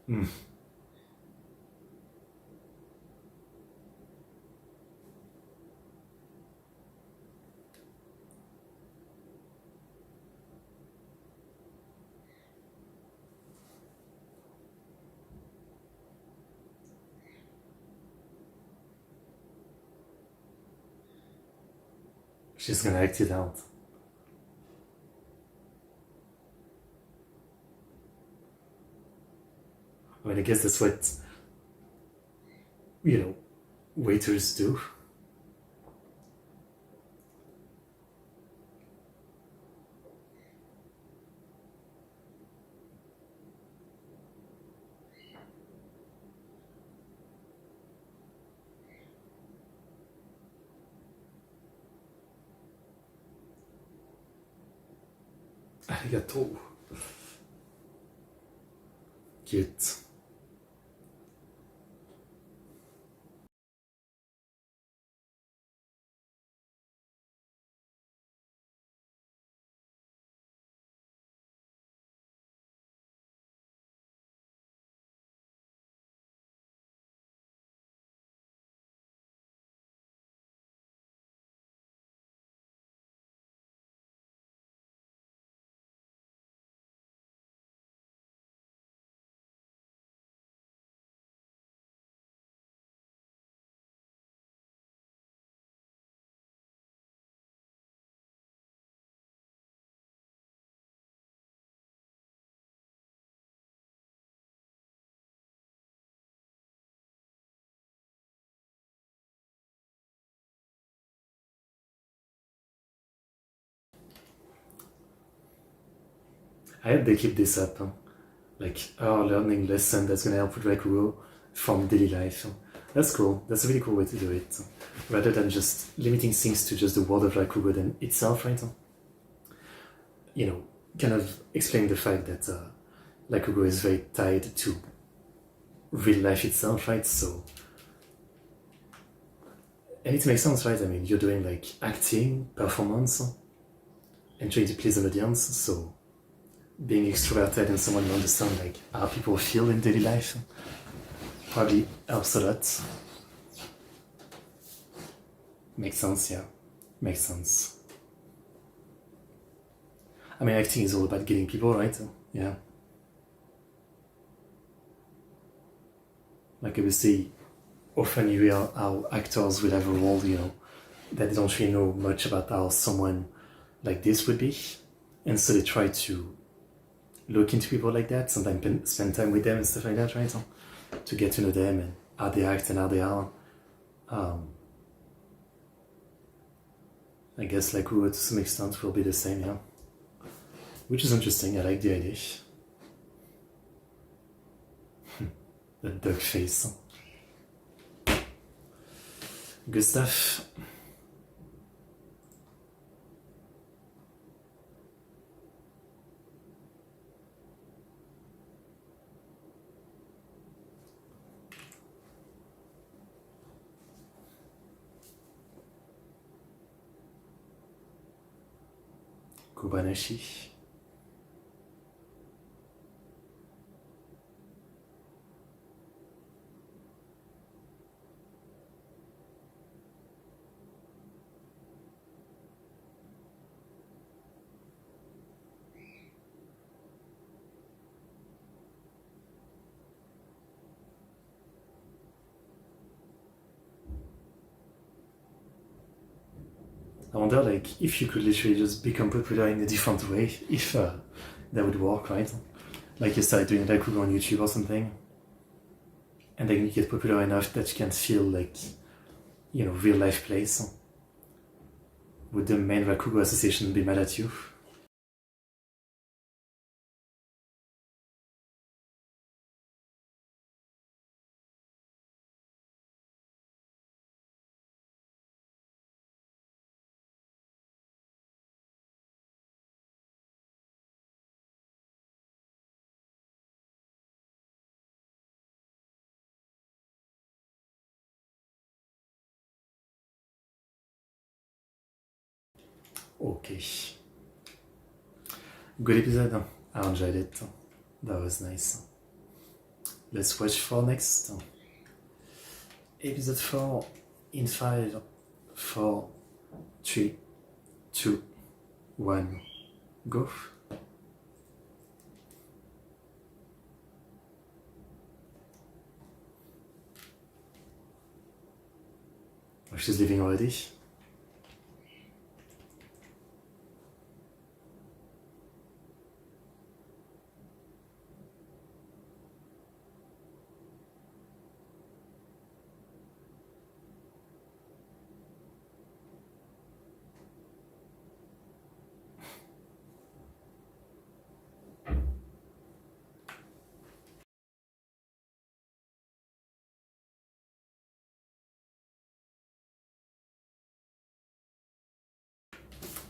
Mm. She's gonna act it out. I mean, I guess that's what, waiters do. Arigato. Cute. I hope they keep this up. Like our learning lesson that's gonna help with Rakugo from daily life. That's cool. That's a really cool way to do it. Rather than just limiting things to just the world of Rakugo then itself, right? Kind of explain the fact that Rakugo is very tied to real life itself, right? So, and it makes sense, right? I mean, you're doing like acting, performance, and trying to please an audience, so being extroverted and someone who understands like how people feel in daily life probably helps a lot. Makes sense, yeah. Makes sense. I mean, acting is all about getting people, right? Yeah. Like obviously, often you hear how actors will have a role, that they don't really know much about how someone like this would be. And so they try to look into people like that, sometimes spend time with them and stuff like that, right? To get to know them and how they act and how they are. I guess like Rakugo to some extent will be the same, yeah. Which is interesting, I like the idea. The duck face. Good stuff. Akane-banashi. I wonder, like, if you could literally just become popular in a different way, if that would work, right? Like you start doing Rakugo on YouTube or something, and then you get popular enough that you can feel like, real life plays. Would the main Rakugo association be mad at you? Okay. Good episode. I enjoyed it. That was nice. let's watch for next. Episode 4 in 5, 4, 3, 2, 1, go. Oh, she's leaving already.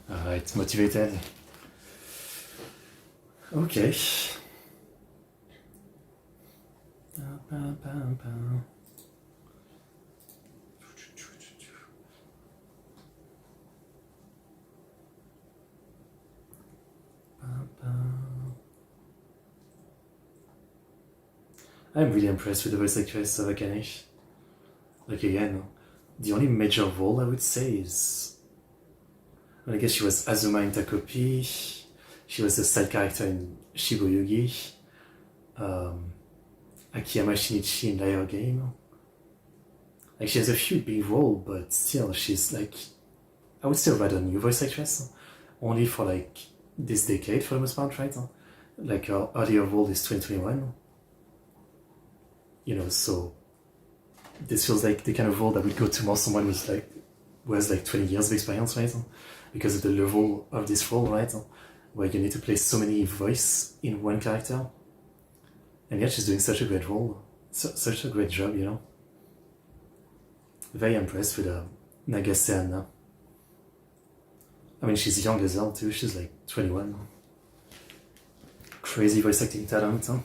Alright, motivated. Okay. I'm really impressed with the voice actress of Akane. Like again, the only major role I would say is, well, I guess she was Azuma in Takopi. She was the side character in Shibuyugi. Akiyama Shinichi in Liar Game. Like she has a few big roles, but still she's like, I would still rather new voice actress, only for like this decade for the most part, right? Like her earlier role is 2021. You know, so this feels like the kind of role that would go to more someone who has like 20 years of experience, right? Because of the level of this role, right? Where you need to play so many voice in one character. And yet she's doing such a great role, such a great job, you know. Very impressed with Nagase Anna. I mean, she's young as hell too, she's like 21. Crazy voice acting talent, huh?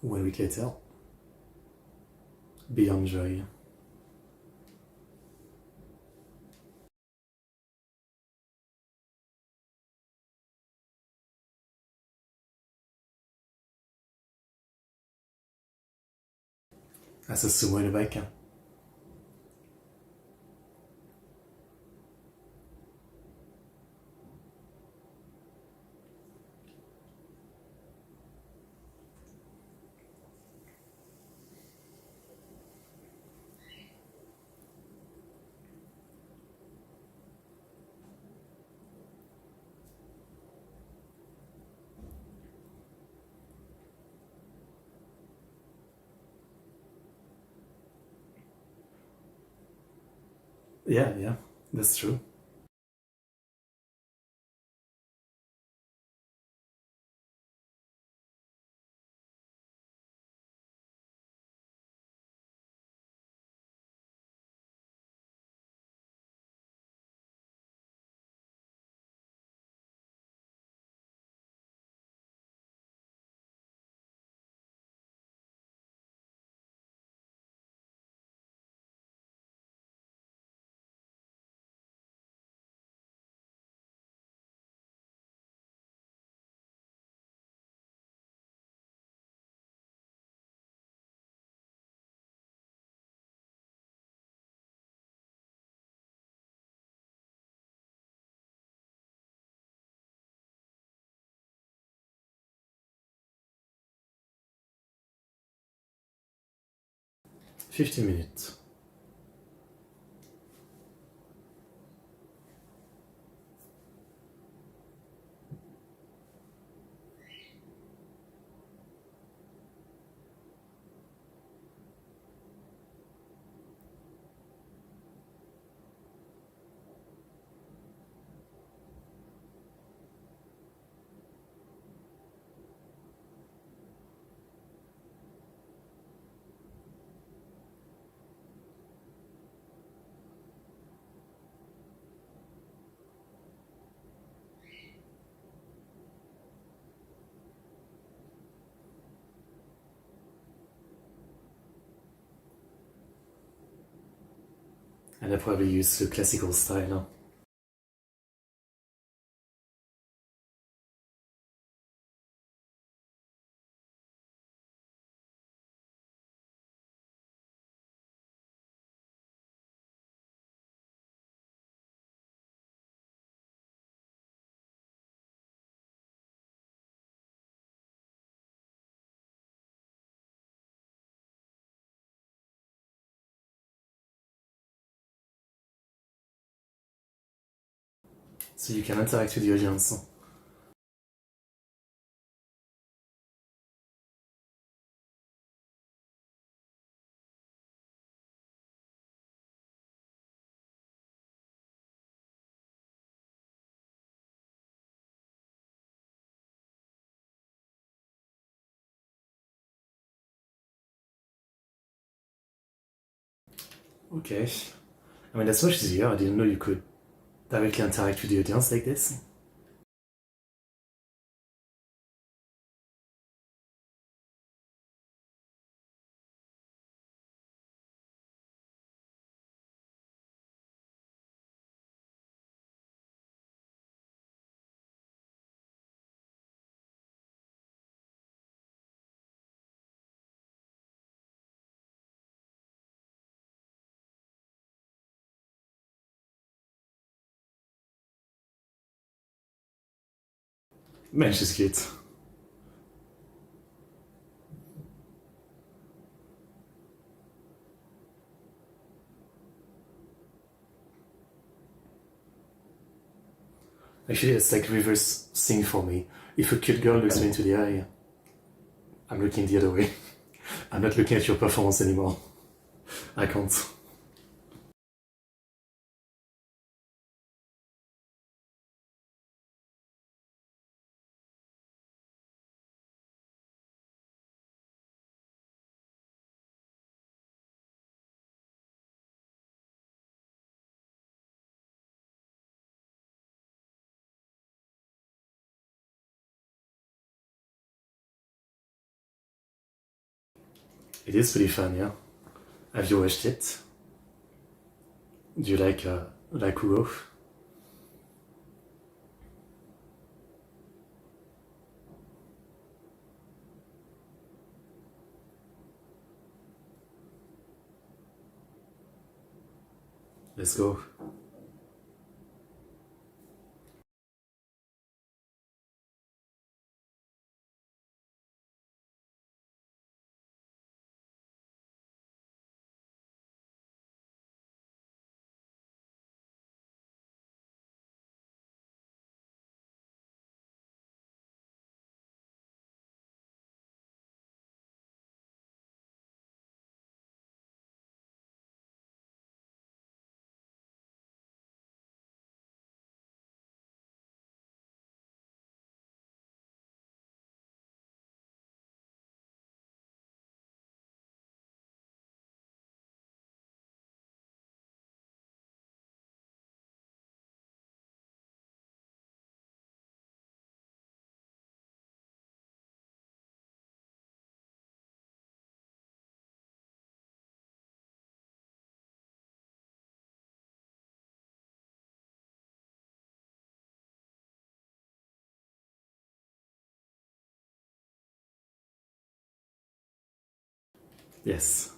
One week later, Beyond Joy. Ah, ça se moine le bac. Hein. Yeah, that's true. $15 minutes. And I probably use the classical style. So you can interact with the audience. Okay. I mean, that's much easier. I didn't know you could directly interact with the audience like this. Man, she's cute. Actually, it's like reverse thing for me. If a cute girl looks me into the eye, I'm looking the other way. I'm not looking at your performance anymore. I can't. It is pretty fun, yeah. Have you watched it? Do you like Uro? Let's go. Yes.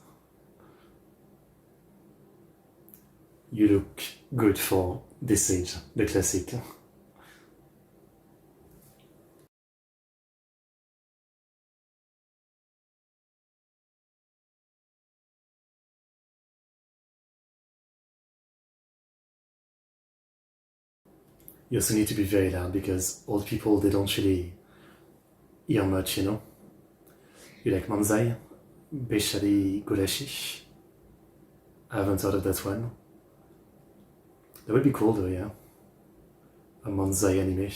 You look good for this age, the classic. You also need to be very loud because old people, they don't really hear much, you know? You like manzai? Beshari gulashi? I haven't heard of that one. That would be cool though, yeah. A manzai anime.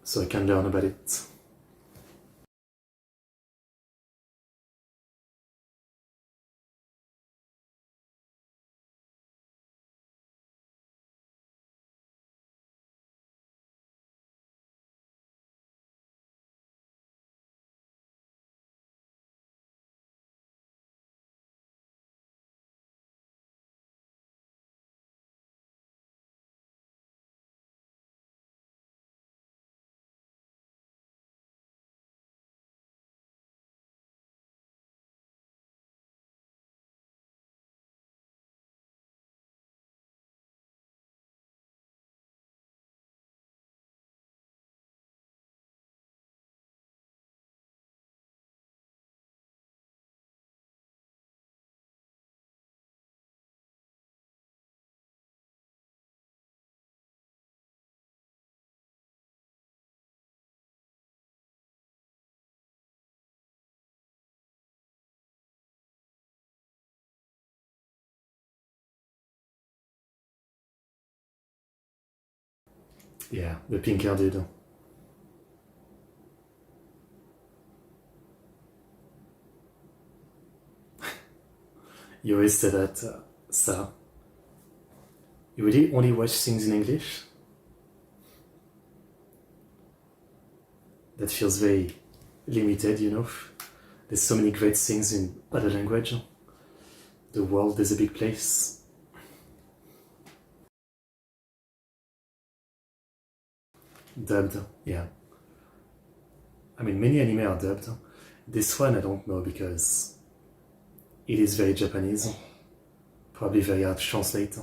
So I can learn about it. Yeah, the pink-haired dude. You always say that, Sarah. You really only watch things in English? That feels very limited, you know? There's so many great things in other language. The world is a big place. Dubbed, yeah. I mean, many anime are dubbed. This one I don't know because it is very Japanese. Probably very hard to translate.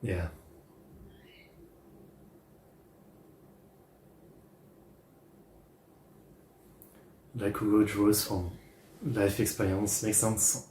Yeah. Like who draws from life experience, makes sense.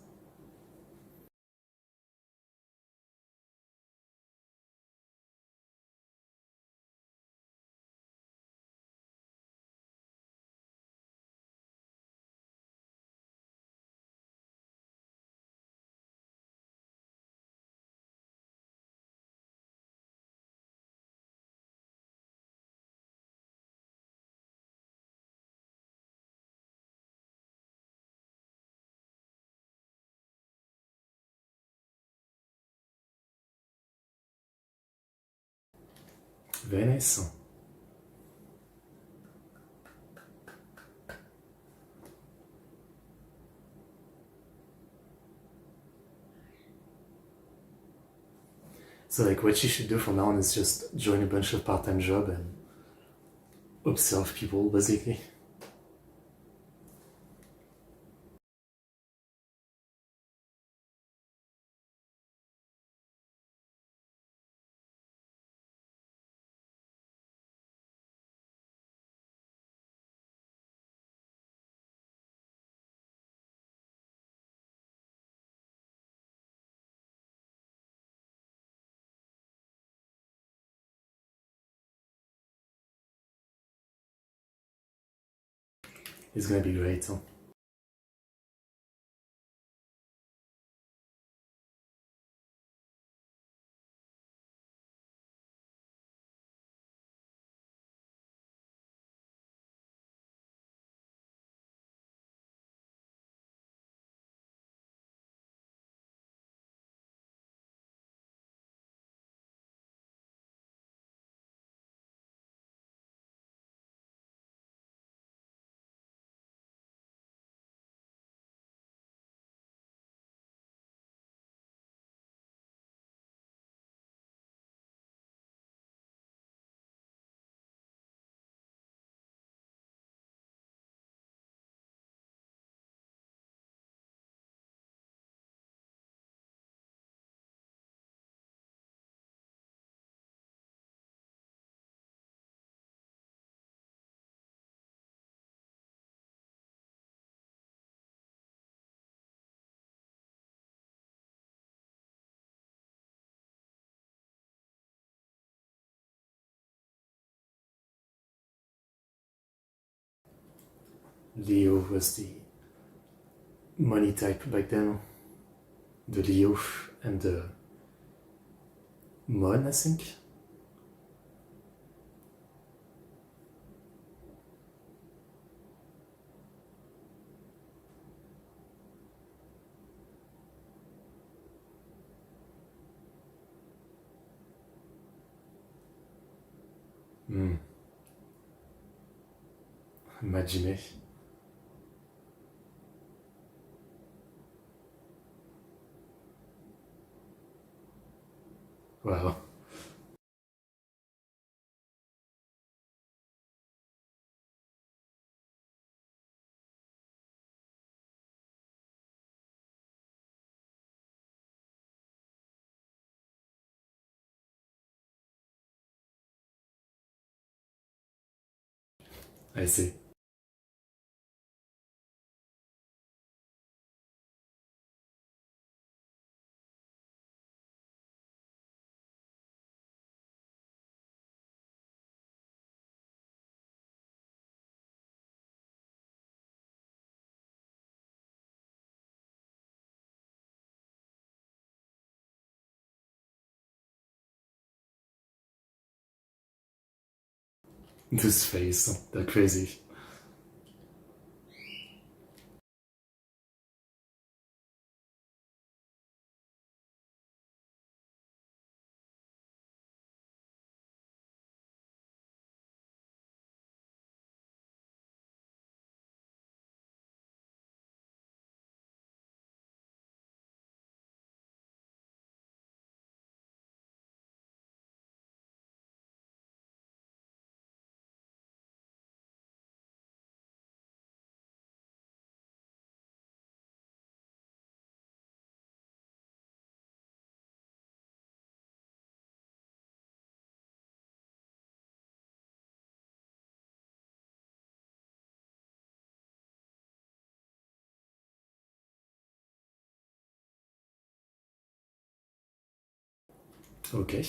Very nice. So like what you should do from now on is just join a bunch of part-time job and observe people basically. It's gonna be great. Huh? Leo was the money type back then. The Leo and the Mon, I think. Majime. Wow. I see. This face, they're crazy. Okay.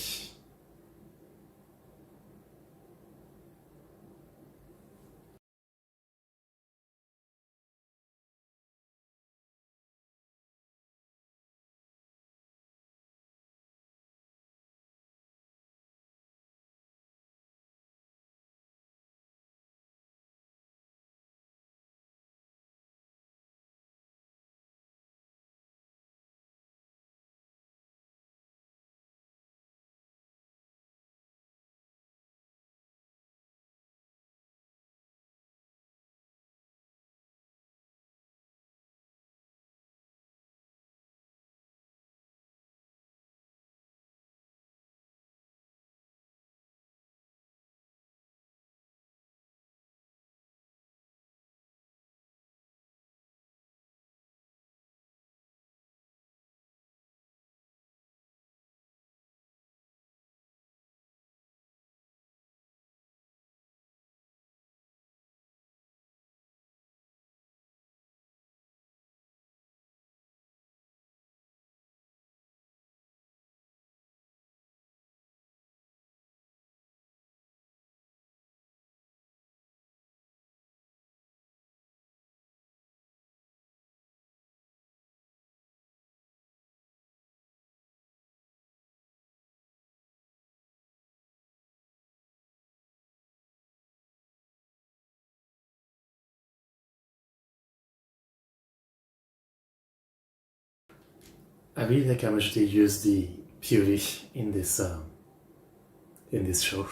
I really like how much they use the beauty in this show.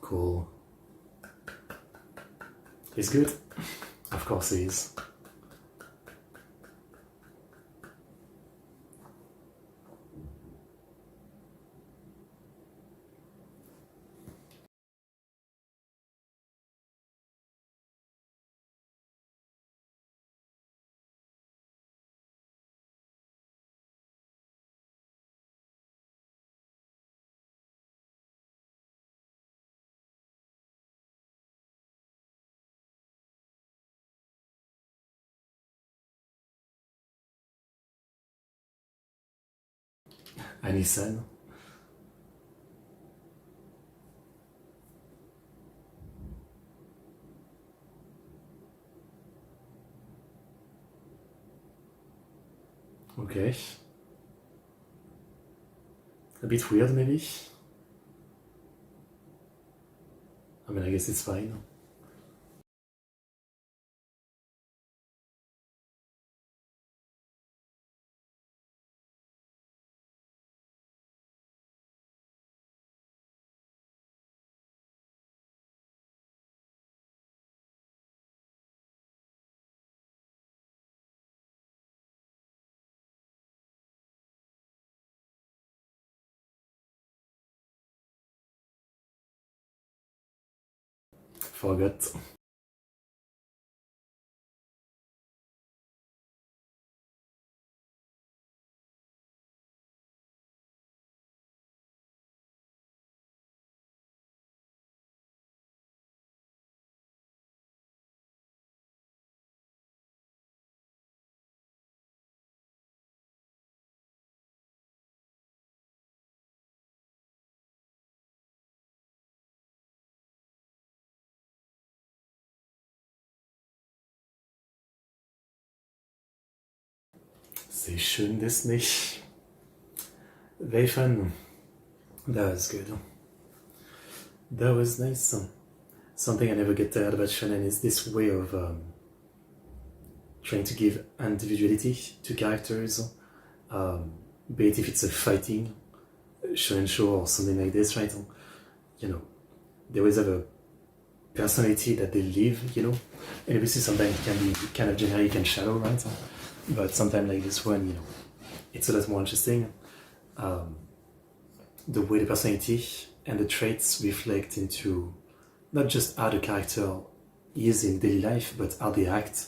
Cool. He's good. Of course he is. à Nissan. Okay. A bit weird, maybe? I mean, I guess it's fine. Forgot. C'est schön, das nicht. Very fun. That was good. That was nice. Something I never get tired about shonen is this way of trying to give individuality to characters, be it if it's a fighting shonen show or something like this, right? You know, they always have a personality that they live, you know, and obviously sometimes it can be kind of generic and shallow, right? But sometimes like this one, you know, it's a lot more interesting. The way the personality and the traits reflect into not just how the character is in daily life, but how they act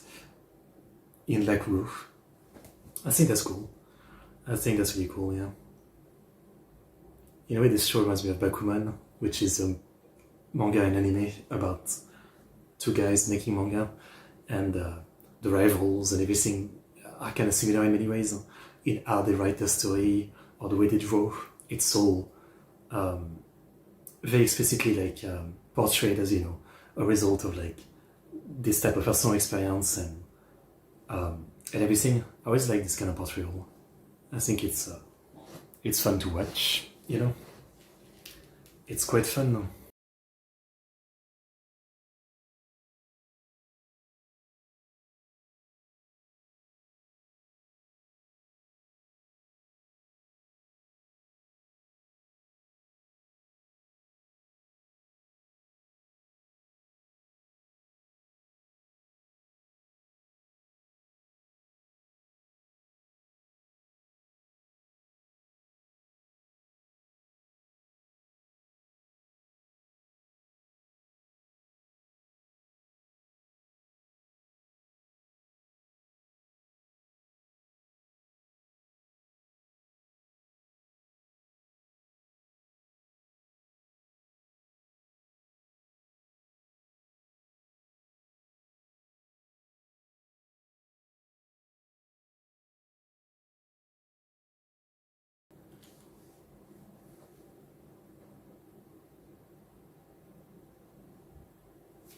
in la cour. I think that's cool. I think that's really cool, yeah. In a way, this show reminds me of Bakuman, which is a manga and anime about two guys making manga, and the rivals and everything are kind of similar in many ways in how they write their story or the way they draw. It's all very explicitly like portrayed as, you know, a result of like this type of personal experience and everything. I always like this kind of portrayal. I think it's fun to watch, you know. It's quite fun.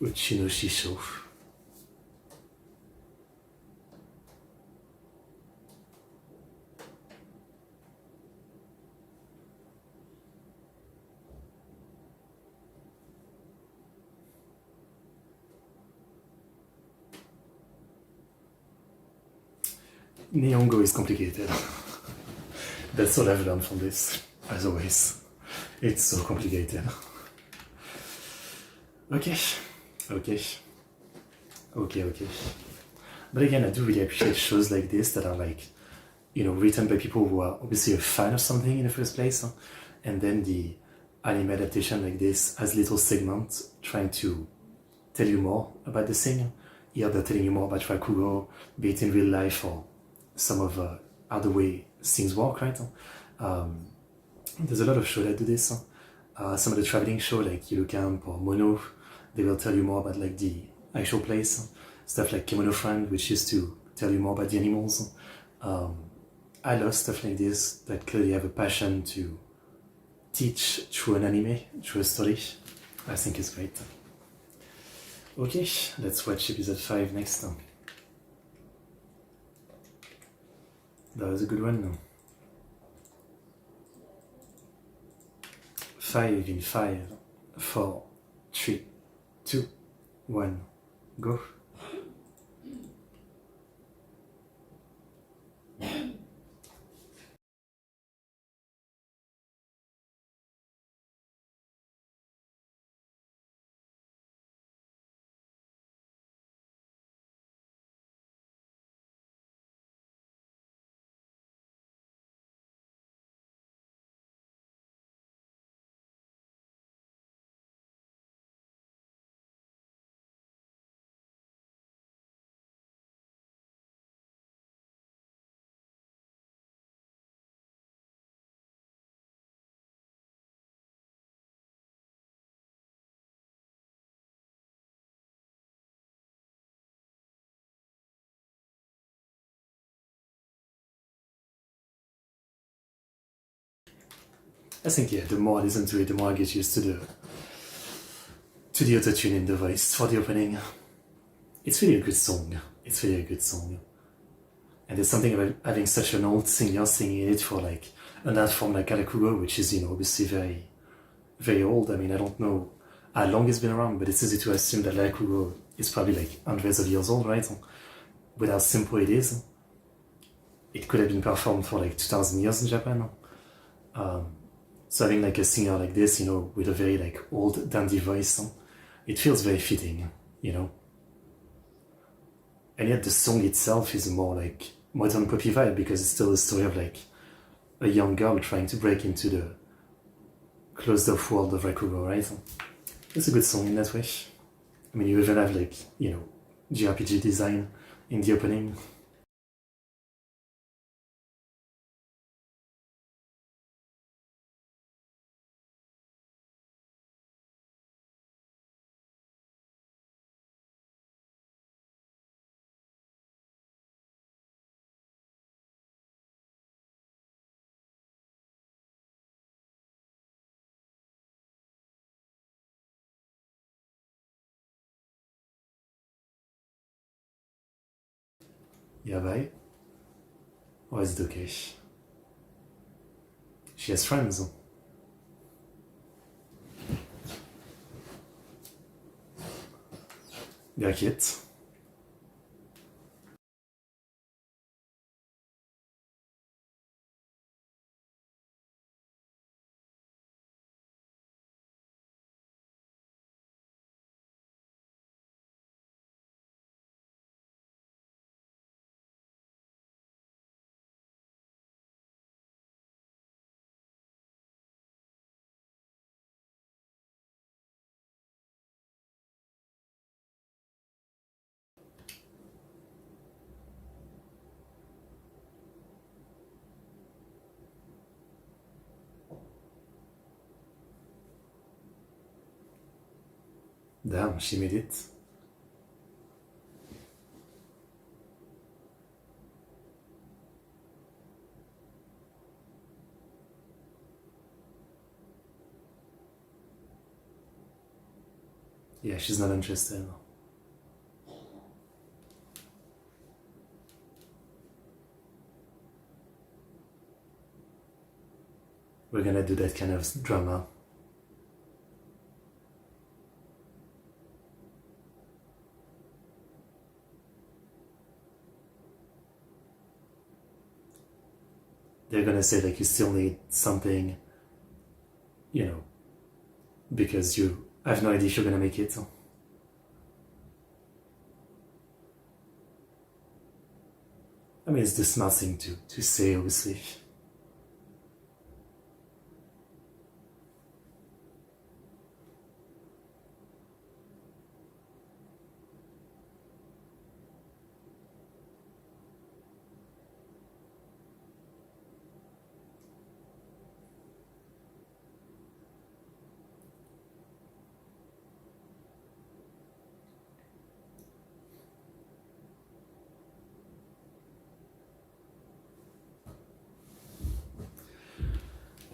Uchi no Shisho. Nihongo is complicated. That's all I've learned from this, as always. It's so complicated. Okay. But again, I do really appreciate shows like this that are like, you know, written by people who are obviously a fan of something in the first place, and then the anime adaptation like this has little segments trying to tell you more about the thing. Here they're telling you more about Rakugo, be it in real life or some of other way things work, right? There's a lot of shows that do this. Some of the traveling shows like Yellow Camp or Mono, they will tell you more about like the actual place. Stuff like Kemono Friend, which used to tell you more about the animals. I love stuff like this that clearly have a passion to teach through an anime, through a story. I think it's great. Okay, let's watch episode 5 next time. That was a good one, no? 5 in 5, 4, 3, 2, 1, go. I think, yeah, the more I listen to it, the more I get used to the auto-tune in the voice for the opening. It's really a good song. It's really a good song. And there's something about having such an old singer singing it for like an art form like Karakugo, which is, obviously very, very old. I mean, I don't know how long it's been around, but it's easy to assume that Karakugo is probably like hundreds of years old, right? With how simple it is. It could have been performed for like 2000 years in Japan. So having like a singer like this, with a very like old dandy voice, it feels very fitting, And yet the song itself is more like modern poppy vibe because it's still a story of like a young girl trying to break into the closed off world of Rakugo, right? It's a good song in that way. I mean, you even have like, JRPG design in the opening. Yabai? Or is it okay? She has friends. They're kids. Damn, she made it. Yeah, she's not interested. We're gonna do that kind of drama. They're gonna say like you still need something, because you have no idea if you're gonna make it. I mean, it's the smart thing to say, obviously.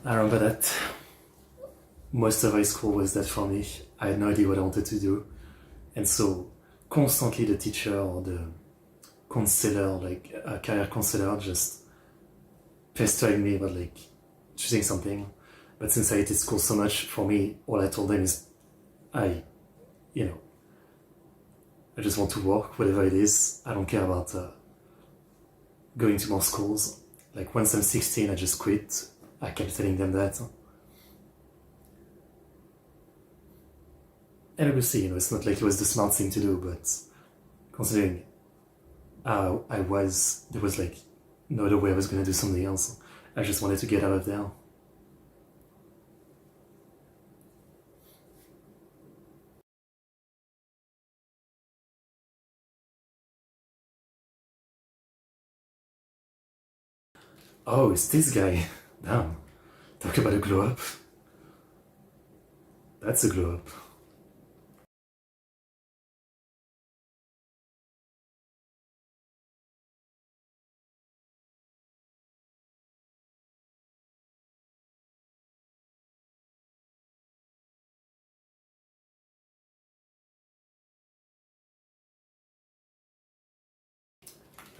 I remember that most of high school was that for me. I had no idea what I wanted to do. And so constantly the teacher or the counselor, like a career counselor, just pestering me about like choosing something. But since I hated school so much, for me, all I told them is, I, you know, I just want to work, whatever it is. I don't care about going to more schools. Like once I'm 16, I just quit. I kept telling them that. And obviously, it's not like it was the smart thing to do, but considering how I was, there was like no other way I was gonna do something else. I just wanted to get out of there. Oh, it's this guy. Damn. Talk about a glow up. That's a glow up.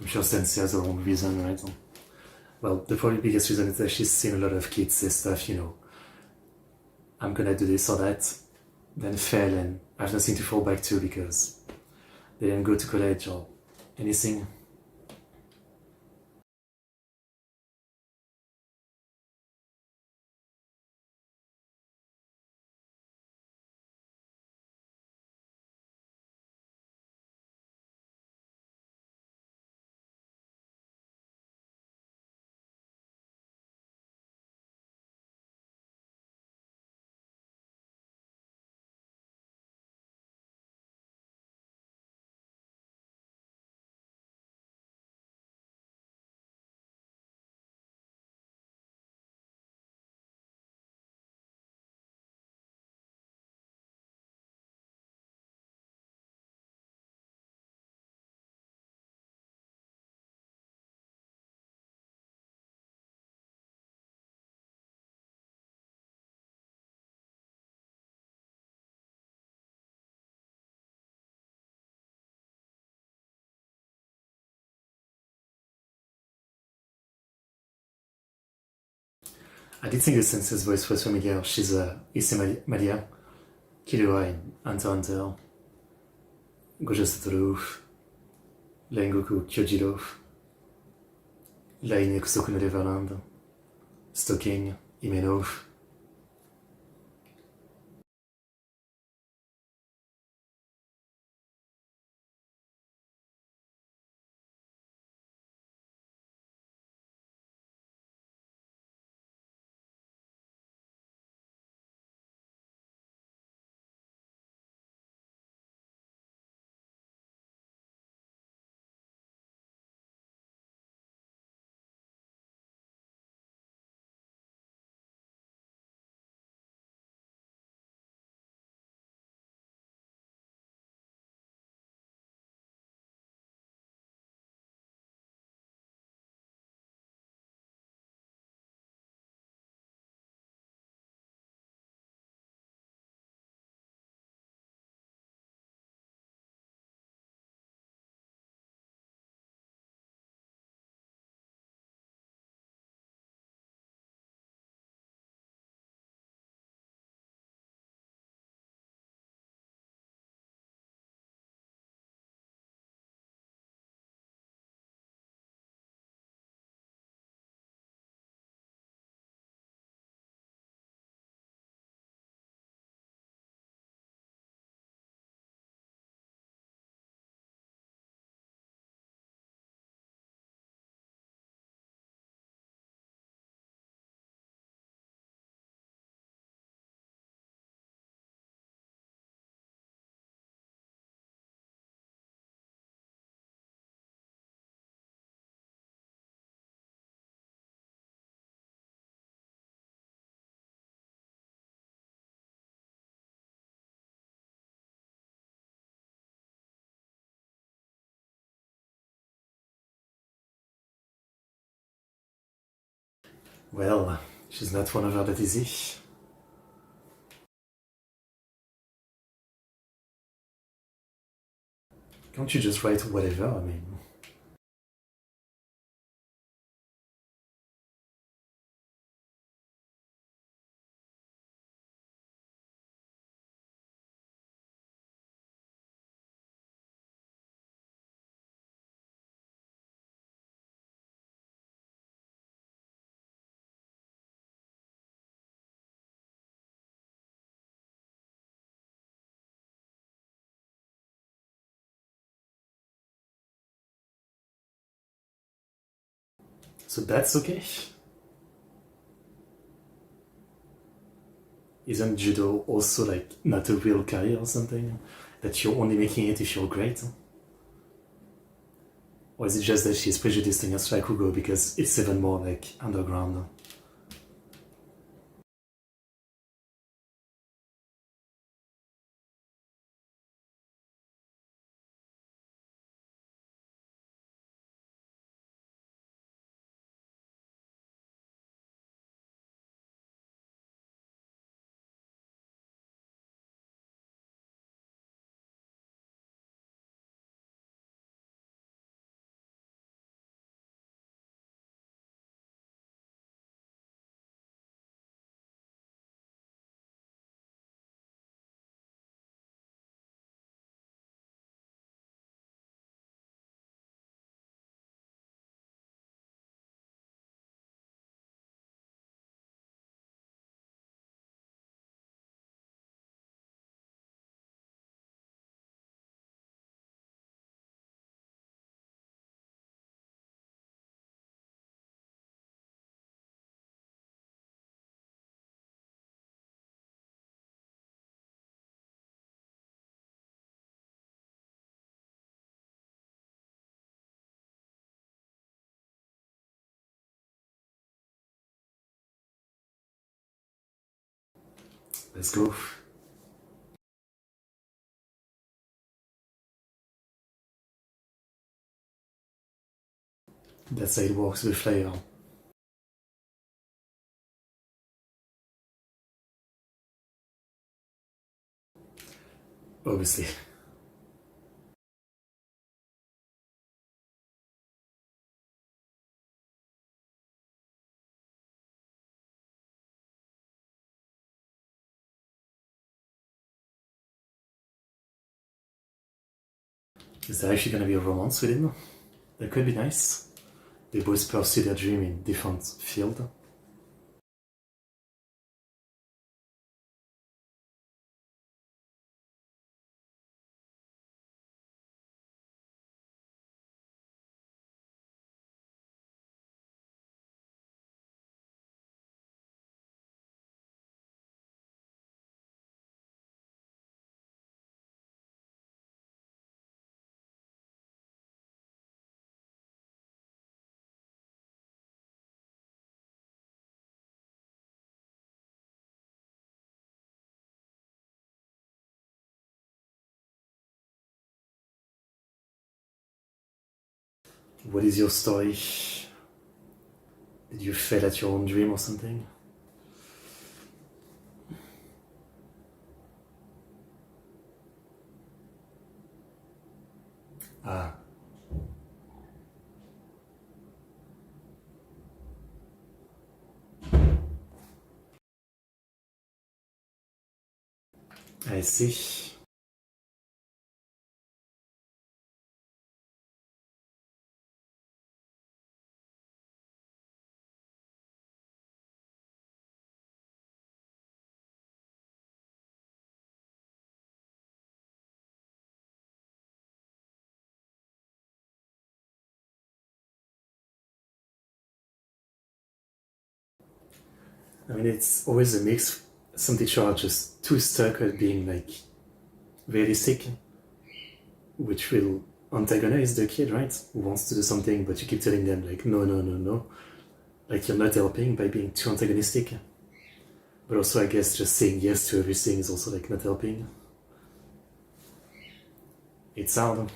I'm sure Sensei has her own reason, right? Well, the probably biggest reason is that she's seen a lot of kids say stuff, I'm gonna do this or that, then fail and I have nothing to fall back to because they didn't go to college or anything. I did think the Sensei's voice was familiar. She's Issei Maria, Killua in Hunter x Hunter, Gojo Satoru, Rengoku Kyojiro, Line Kusoku no Neverland, Stalking, Himeno. Well, She's not one of her that easy. Can't you just write whatever? I mean... So that's okay? Isn't judo also like not a real career or something? That you're only making it if you're great? Or is it just that she's prejudiced against Raikugo because it's even more like underground? Let's go. That's how it works with flavor. Obviously. Is there actually gonna be a romance with him? That could be nice. They both pursue their dream in different fields. What is your story? Did you fail at your own dream or something? Ah. I see. I mean, it's always a mix. Some teachers are just too stuck at being like realistic, which will antagonize the kid, right? Who wants to do something, but you keep telling them like, no, no, no, no. Like you're not helping by being too antagonistic. But also, I guess just saying yes to everything is also like not helping. It's hard.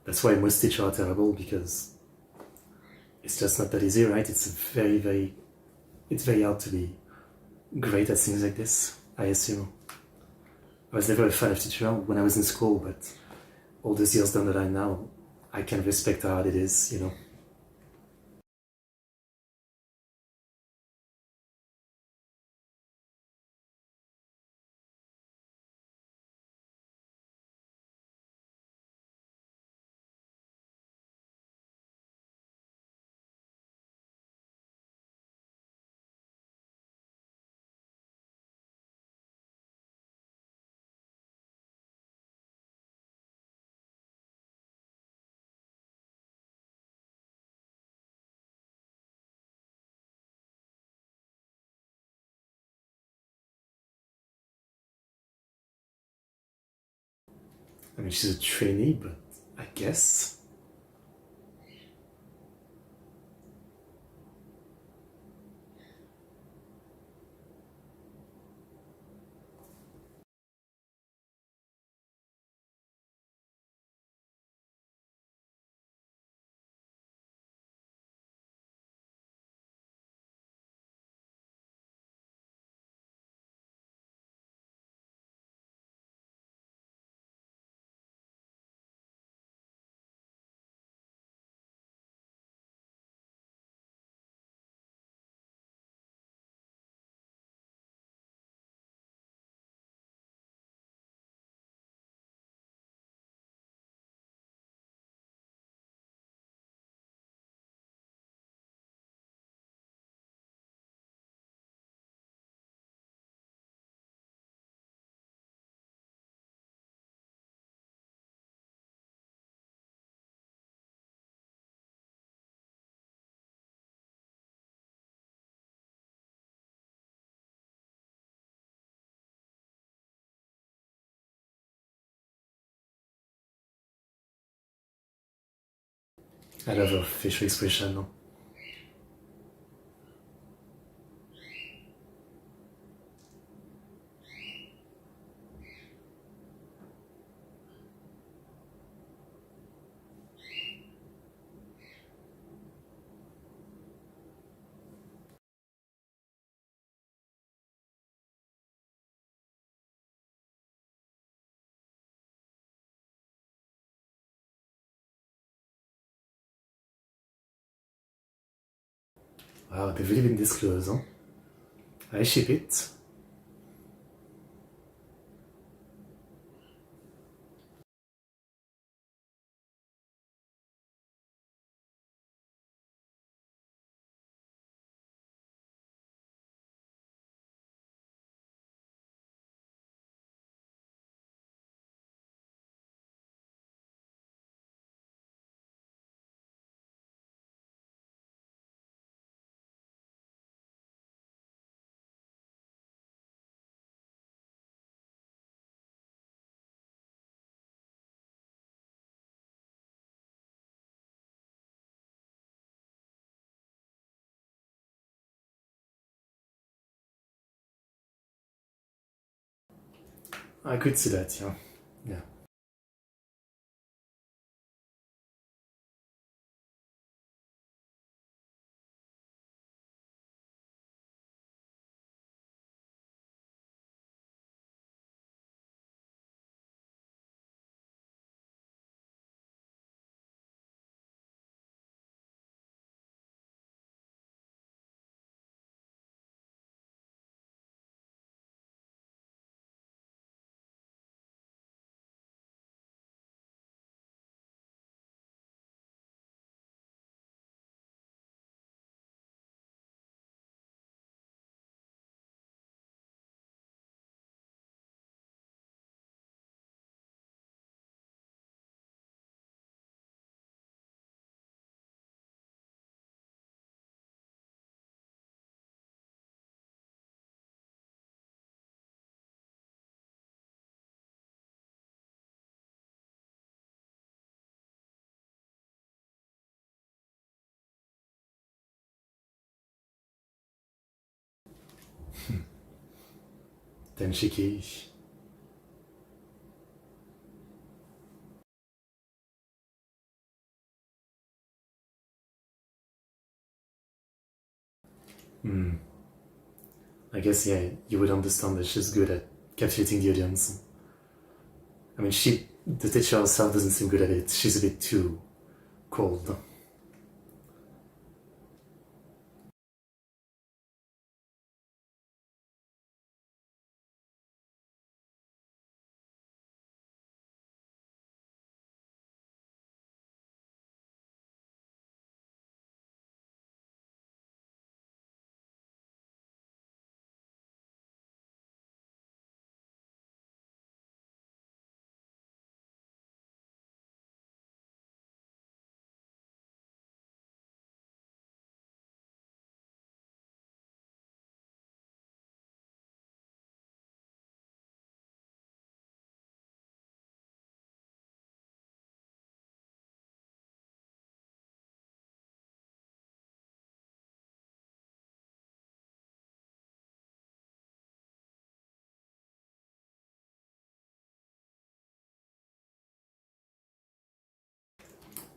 That's why most teachers are terrible, because it's just not that easy, right? It's very hard to be great at things like this, I assume. I was never a fan of teacher when I was in school, but all those years down the line now, I can respect how hard it is, you know. I mean, she's a trainee, but I guess. I love her facial expression, no? Wow, they've really been this close, huh? I ship it. I could see that, yeah. Yeah. Tenshiki. I guess, yeah, you would understand that she's good at captivating the audience. I mean, the teacher herself doesn't seem good at it. She's a bit too cold.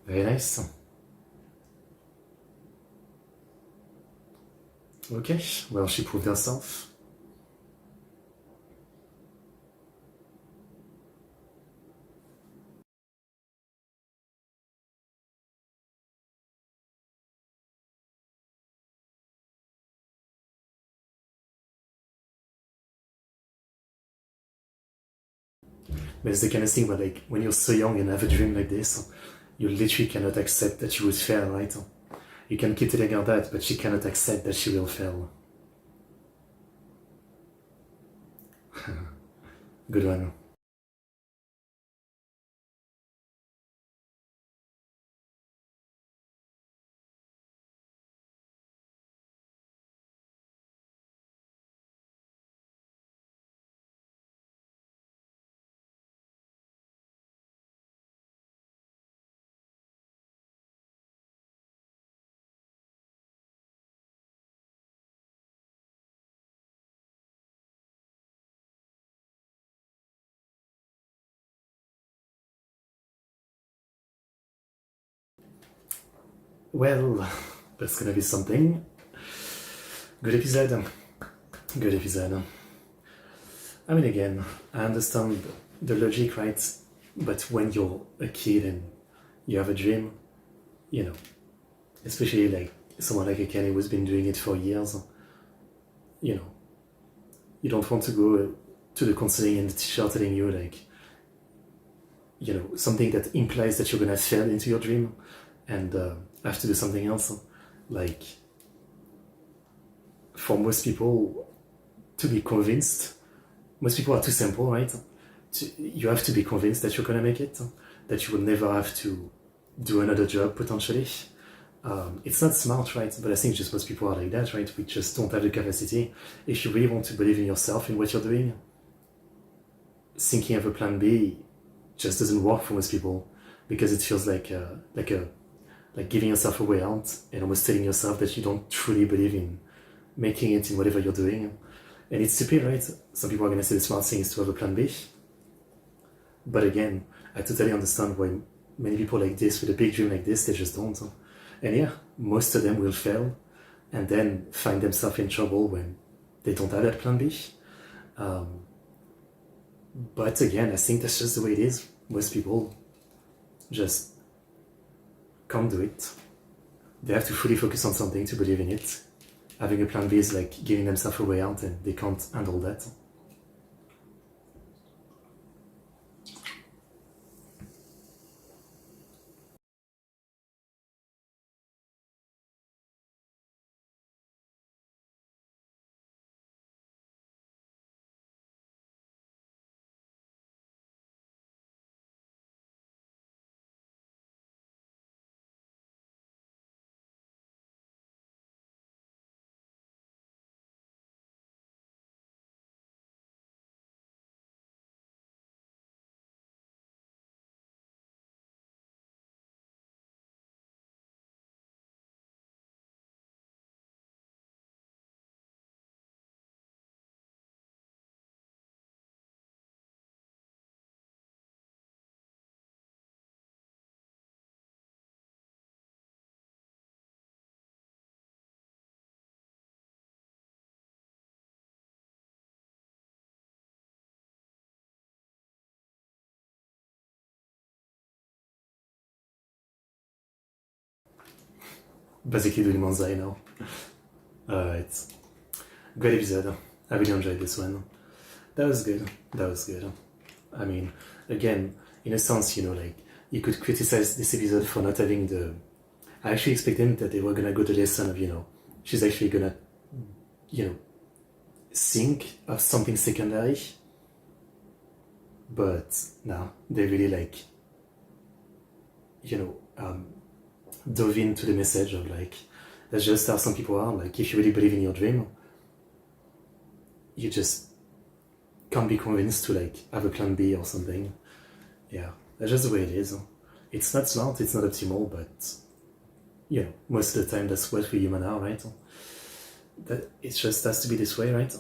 Very nice. Okay, well, she proved herself. But it's the kind of thing where, like, when you're so young and have a dream like this, you literally cannot accept that you would fail, right? You can keep telling her that, but she cannot accept that she will fail. Good one. Well, that's gonna be something. Good episode. Good episode. I mean, again, I understand the logic, right? But when you're a kid and you have a dream, you know, especially like someone like Akane who's been doing it for years, you know, you don't want to go to the counseling and the teacher telling you, like, you know, something that implies that you're gonna fail into your dream and have to do something else. Like, for most people to be convinced, most people are too simple, right? You have to be convinced that you're gonna make it, that you will never have to do another job potentially. It's not smart, right? But I think just most people are like that, right? We just don't have the capacity. If you really want to believe in yourself, in what you're doing, thinking of a plan B just doesn't work for most people because it feels like giving yourself a way out and almost telling yourself that you don't truly believe in making it in whatever you're doing. And it's stupid, right? Some people are gonna say the smart thing is to have a plan B. But again, I totally understand why many people like this, with a big dream like this, they just don't. And yeah, most of them will fail and then find themselves in trouble when they don't have that plan B. But again, I think that's just the way it is. Most people just can't do it. They have to fully focus on something to believe in it. Having a plan B is like giving themselves a way out and they can't handle that. basically doing Manzai now. Alright. Great episode. I really enjoyed this one. That was good. I mean, again, in a sense, like, you could criticize this episode for not having the... I actually expected that they were gonna go to the lesson of, she's actually gonna, think of something secondary. But no, they really, like, dove into the message of, like, that's just how some people are. Like, if you really believe in your dream, you just can't be convinced to, like, have a plan B or something. Yeah, that's just the way it is. It's not smart, it's not optimal, but most of the time that's what we human are, right? That it just has to be this way, right?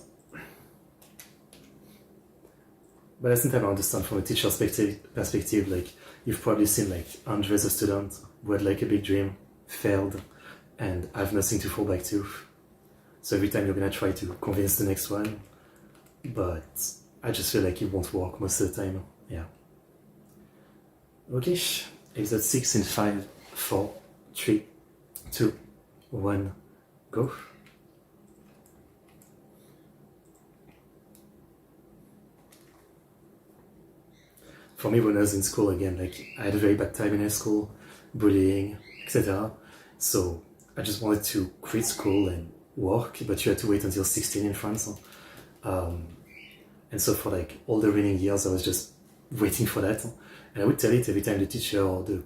But at the same time, I understand from a teacher's perspective, like, you've probably seen, like, hundreds of students who had, like, a big dream, failed, and have nothing to fall back to. So every time you're gonna try to convince the next one, but I just feel like it won't work most of the time. Yeah. Okay, episode 6 in 5, 4, 3, 2, 1, go. For me, when I was in school, again, like, I had a very bad time in high school, bullying, etc. So I just wanted to quit school and work, but you had to wait until 16 in France. And so for, like, all the remaining years, I was just waiting for that. And I would tell it every time the teacher or the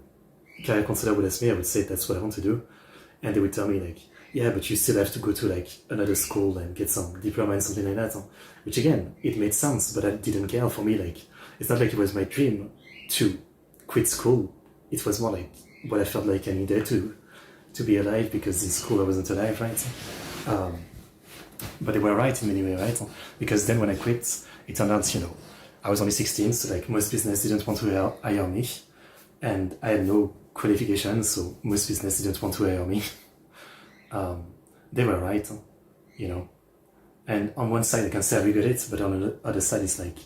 career counselor would ask me, I would say that's what I want to do. And they would tell me, like, yeah, but you still have to go to, like, another school and get some diploma and something like that. Which, again, it made sense, but I didn't care. For me, like, it's not like it was my dream to quit school. It was more like what I felt like I needed to be alive, because in school I wasn't alive, right? But they were right in many ways, right? Because then when I quit, it turned out, I was only 16, so, like, most business didn't want to hire me. And I had no qualifications, so most business didn't want to hire me. They were right, And on one side I can say I regret it, but on the other side it's like,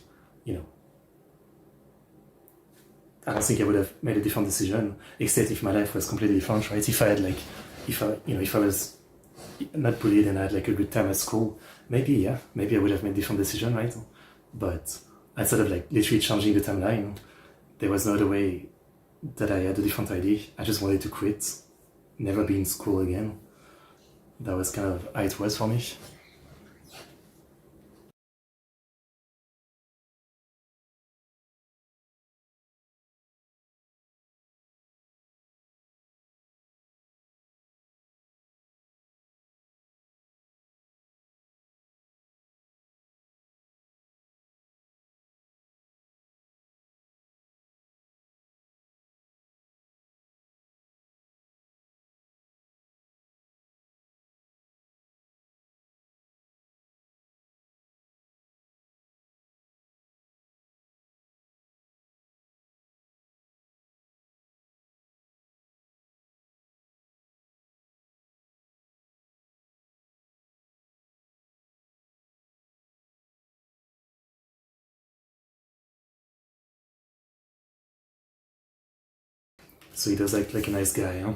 I don't think I would have made a different decision, except if my life was completely different, right? If I had, like, if I was not bullied and I had, like, a good time at school, maybe I would have made a different decision, right? But instead of, like, literally changing the timeline, there was no other way that I had a different idea. I just wanted to quit, never be in school again. That was kind of how it was for me. So he does act like a nice guy, huh?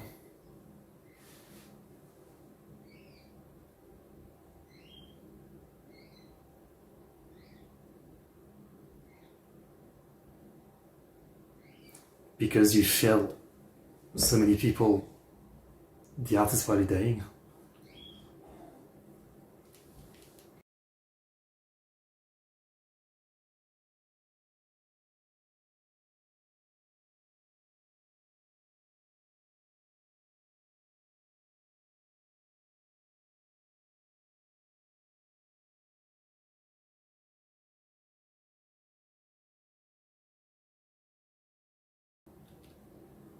Because you feel so many people, the artists were dying.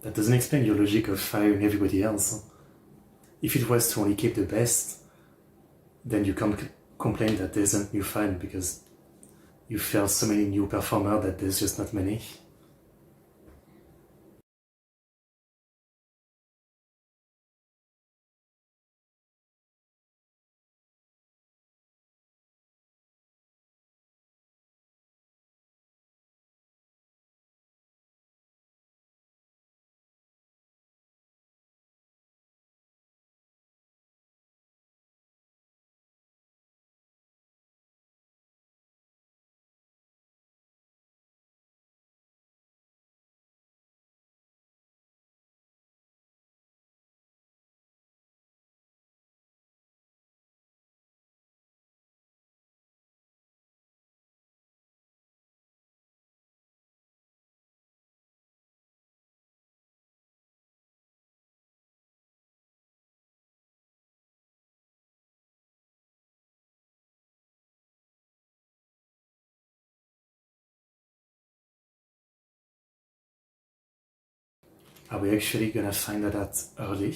That doesn't explain your logic of firing everybody else. If it was to only keep the best, then you can't complain that there isn't new fun, because you feel so many new performers that there's just not many. Are we actually gonna find that out early?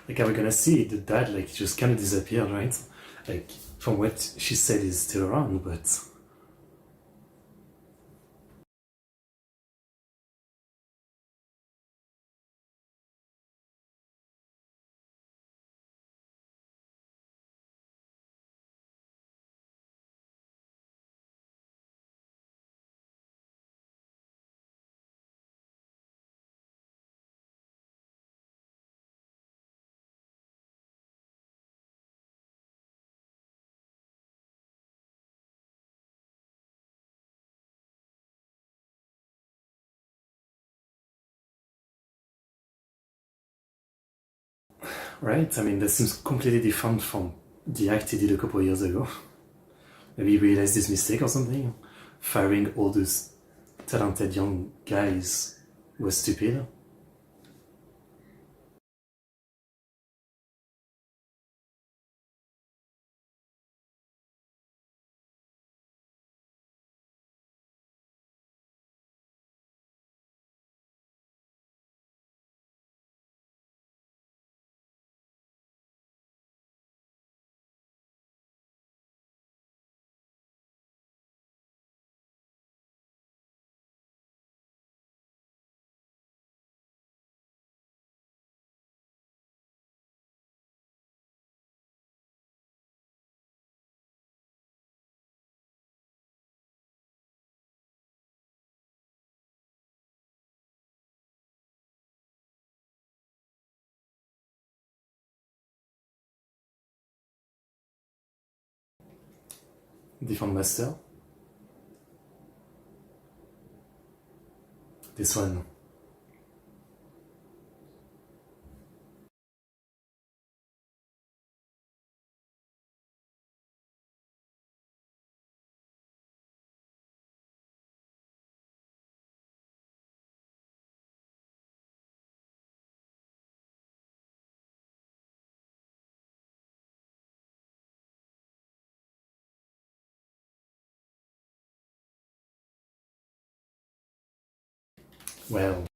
Like, are we gonna see the dad, like, just kind of disappeared, right? Like, from what she said, is still around, but... Right? I mean, that seems completely different from the act he did a couple of years ago. Maybe he realized his mistake or something. Firing all those talented young guys was stupid. Different master. This one. Well,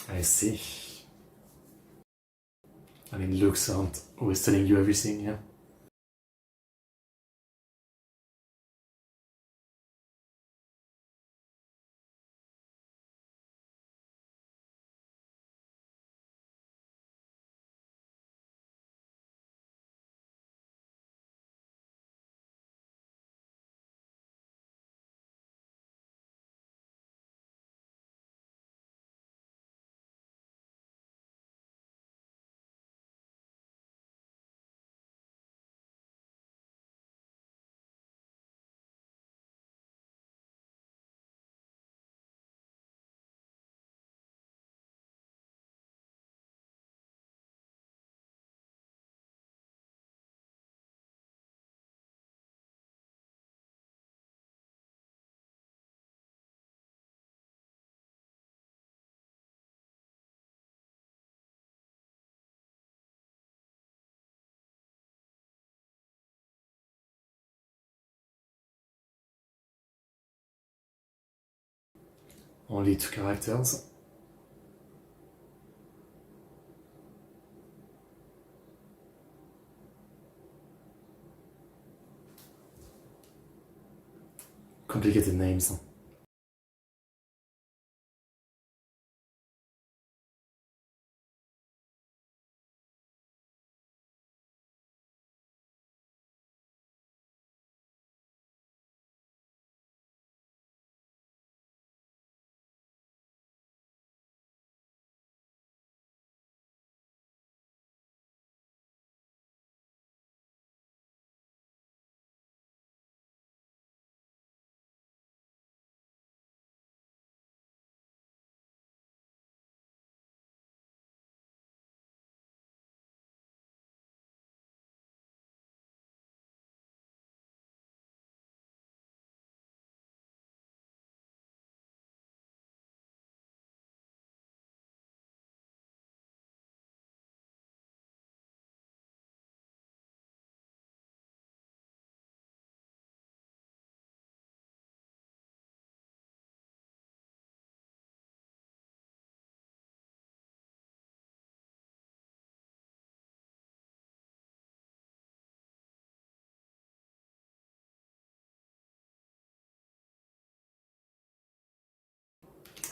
I see. I mean, looks aren't always telling you everything, yeah? only 2 characters. Complicated names.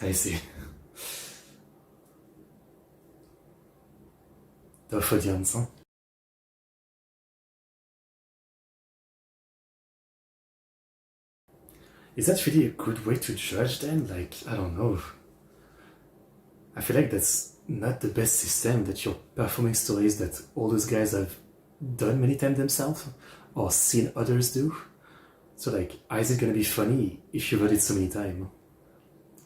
I see. Tough audience, huh? Is that really a good way to judge then? Like, I don't know. I feel like that's not the best system, that you're performing stories that all those guys have done many times themselves or seen others do. So like, how is it gonna be funny if you've heard it so many times?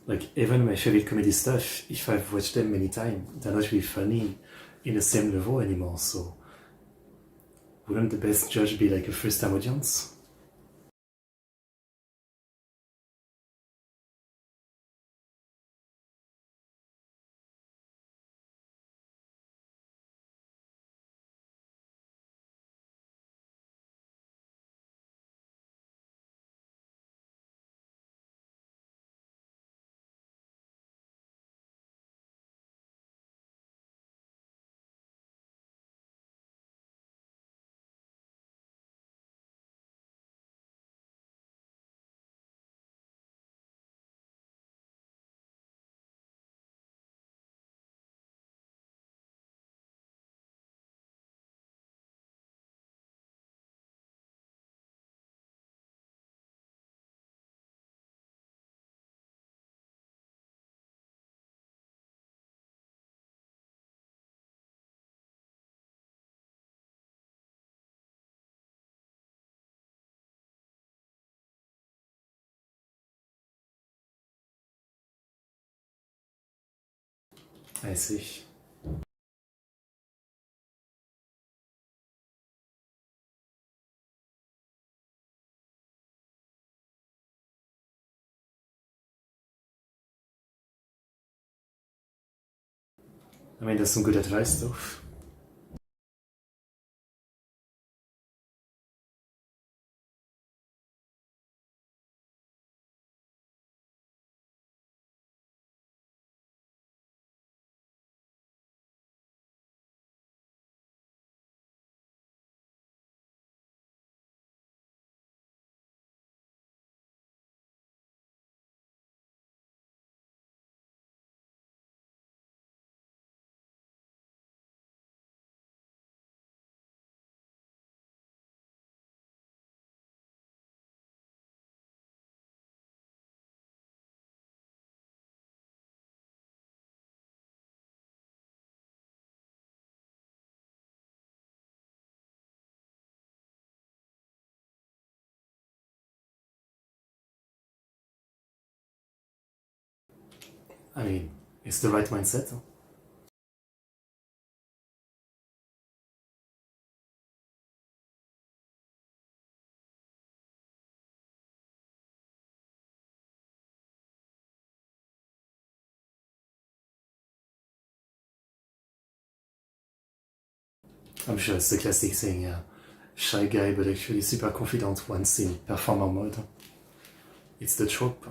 Like, even my favorite comedy stuff, if I've watched them many times, they're not really funny in the same level anymore, so wouldn't the best judge be like a first-time audience? I see. I mean, that's some good advice though. I mean, it's the right mindset. Huh? I'm sure it's the classic thing, yeah. Shy guy, but actually super confident once in performer mode. It's the trope.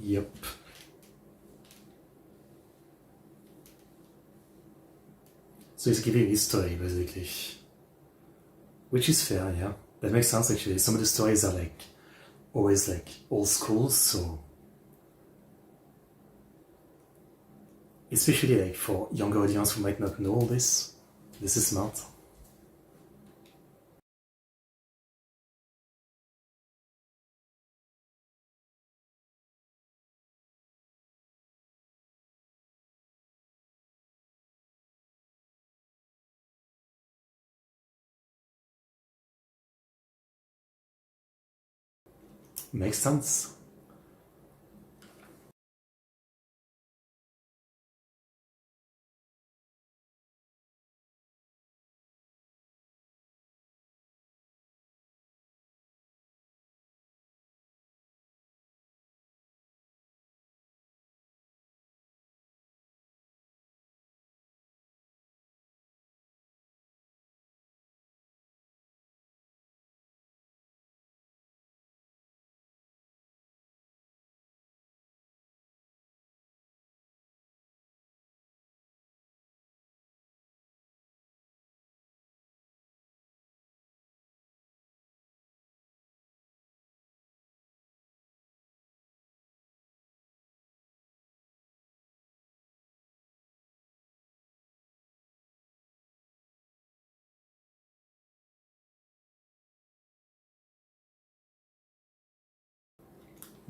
Yep. So he's giving history, basically. Which is fair, yeah. That makes sense, actually. Some of the stories are, like, always, like, old school, so... Especially, like, for younger audience who might not know all this is smart. Makes sense.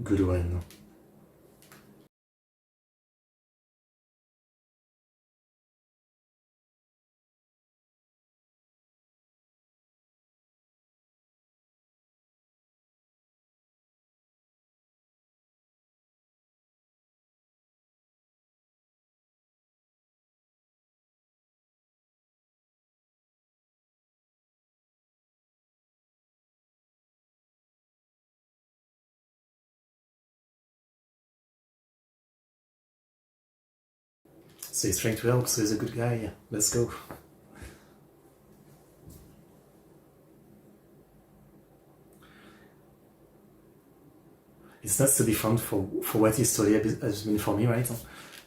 Good one. So he's trying to help, so he's a good guy. Let's go. It's not so different for what his story has been for me, right?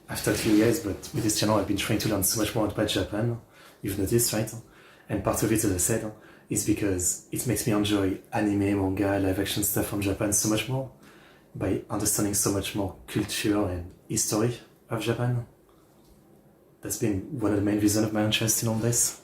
After 2 years, but with this channel, I've been trying to learn so much more about Japan. You've noticed, right? And part of it, as I said, is because it makes me enjoy anime, manga, live action stuff from Japan so much more by understanding so much more culture and history of Japan. That's been one of the main reasons of my interest in all this.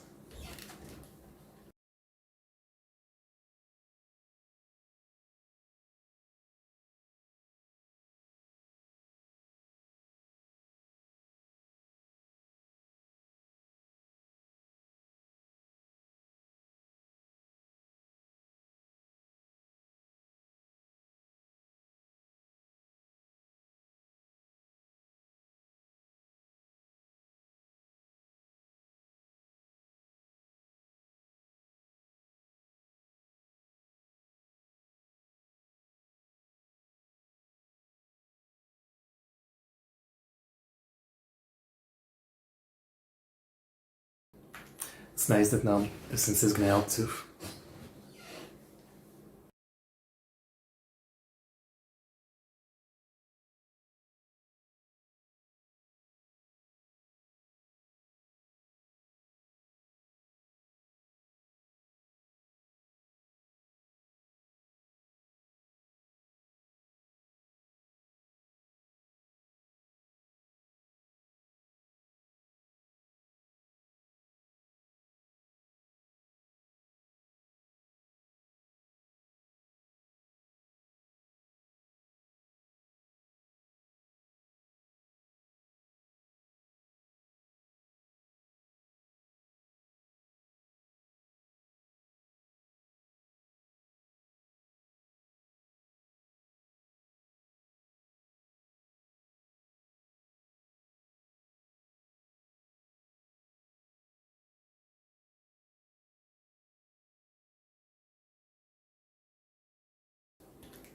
It's nice that now the sensei is gonna help too.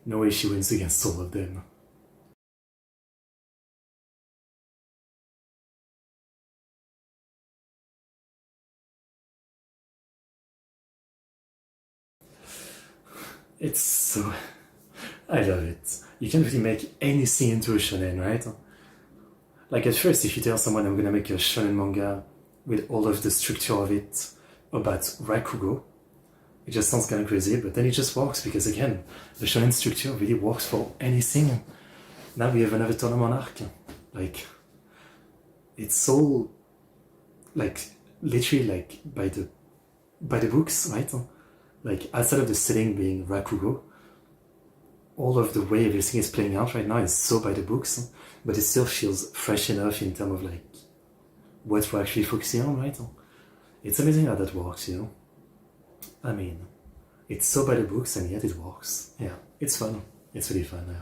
No way she wins against all of them. It's so... I love it. You can really make anything into a shonen, right? Like at first, if you tell someone I'm gonna make a shonen manga with all of the structure of it about Rakugo, it just sounds kind of crazy, but then it just works because again, the shonen structure really works for anything. Now we have another tournament arc. Like, it's so, like, literally like by the books, right? Like outside of the setting being Rakugo, all of the way everything is playing out right now is so by the books, but it still feels fresh enough in terms of like what we're actually focusing on, right? It's amazing how that works, you know? I mean, it's so by the books and yet it works. Yeah, it's fun. It's really fun, yeah.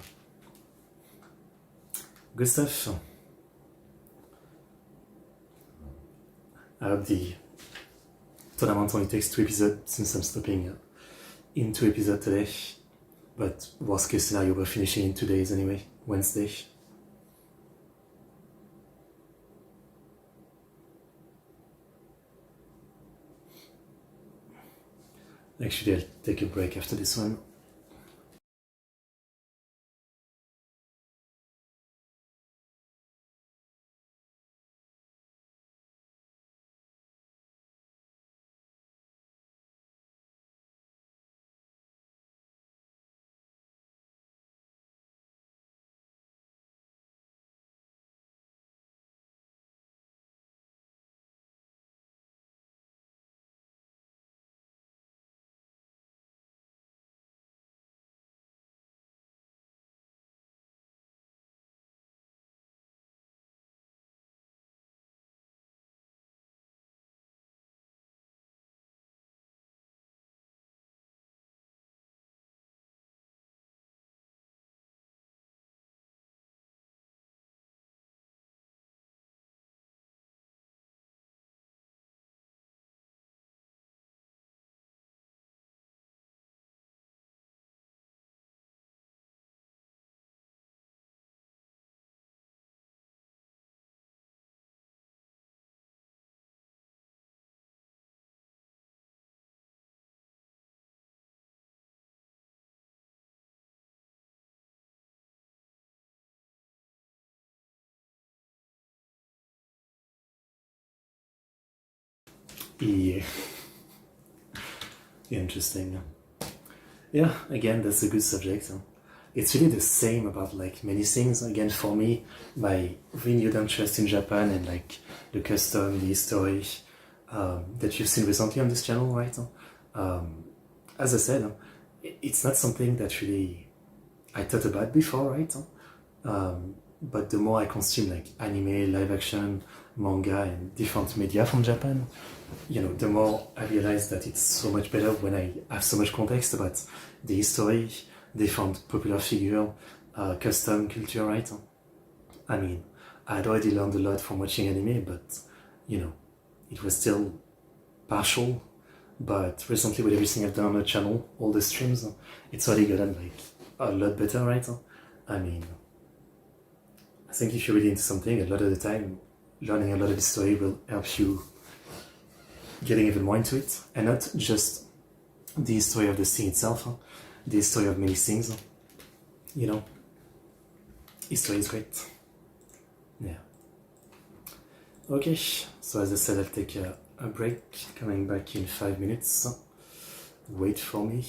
Good stuff. I hope the tournament only takes 2 episodes since I'm stopping in 2 episodes today. But worst case scenario, we're finishing in 2 days anyway, Wednesday. Actually, I'll take a break after this one. Yeah. Interesting. Yeah, again, that's a good subject. It's really the same about like many things. Again, for me, my renewed interest in Japan and like the custom, the history that you've seen recently on this channel, right? As I said, it's not something that really I thought about before, right? But the more I consume like anime, live action, manga, and different media from Japan, you know, the more I realize that it's so much better when I have so much context about the history, different popular figure, custom culture, right? I mean, I'd already learned a lot from watching anime, but you know, it was still partial. But recently, with everything I've done on the channel, all the streams, it's already gotten like a lot better, right? I mean, I think if you're really into something, a lot of the time, learning a lot of the story will help you getting even more into it, and not just the history of the scene itself, the history of many things. You know, history is great. Yeah. Okay, so as I said, I'll take a break, coming back in 5 minutes. Wait for me.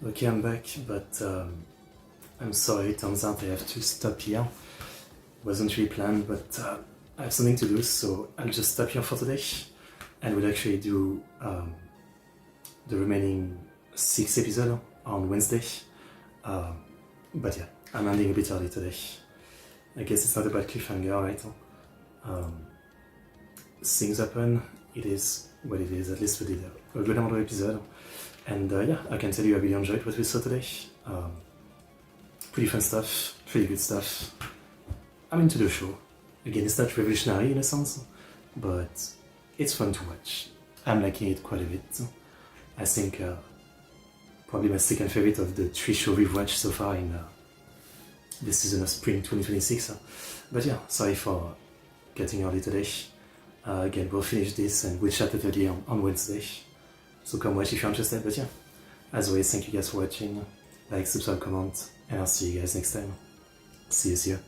Okay, I'm back, but I'm sorry, it turns out I have to stop here. Wasn't really planned, but I have something to do, so I'll just stop here for today, and we'll actually do the remaining 6 episodes on Wednesday. But yeah, I'm ending a bit early today. I guess it's not about cliffhanger, right? Things happen, it is what it is, at least we did a good amount of episode. And yeah, I can tell you I really enjoyed what we saw today. Pretty fun stuff, pretty good stuff. I'm into the show. Again, it's not revolutionary in a sense, but it's fun to watch. I'm liking it quite a bit. I think probably my second favorite of the 3 shows we've watched so far in this season of spring 2026. But yeah, sorry for getting early today. Again, we'll finish this and we'll chat at on Wednesday. So come watch if you're interested. But yeah, as always, thank you guys for watching. Like, subscribe, comment, and I'll see you guys next time. See you.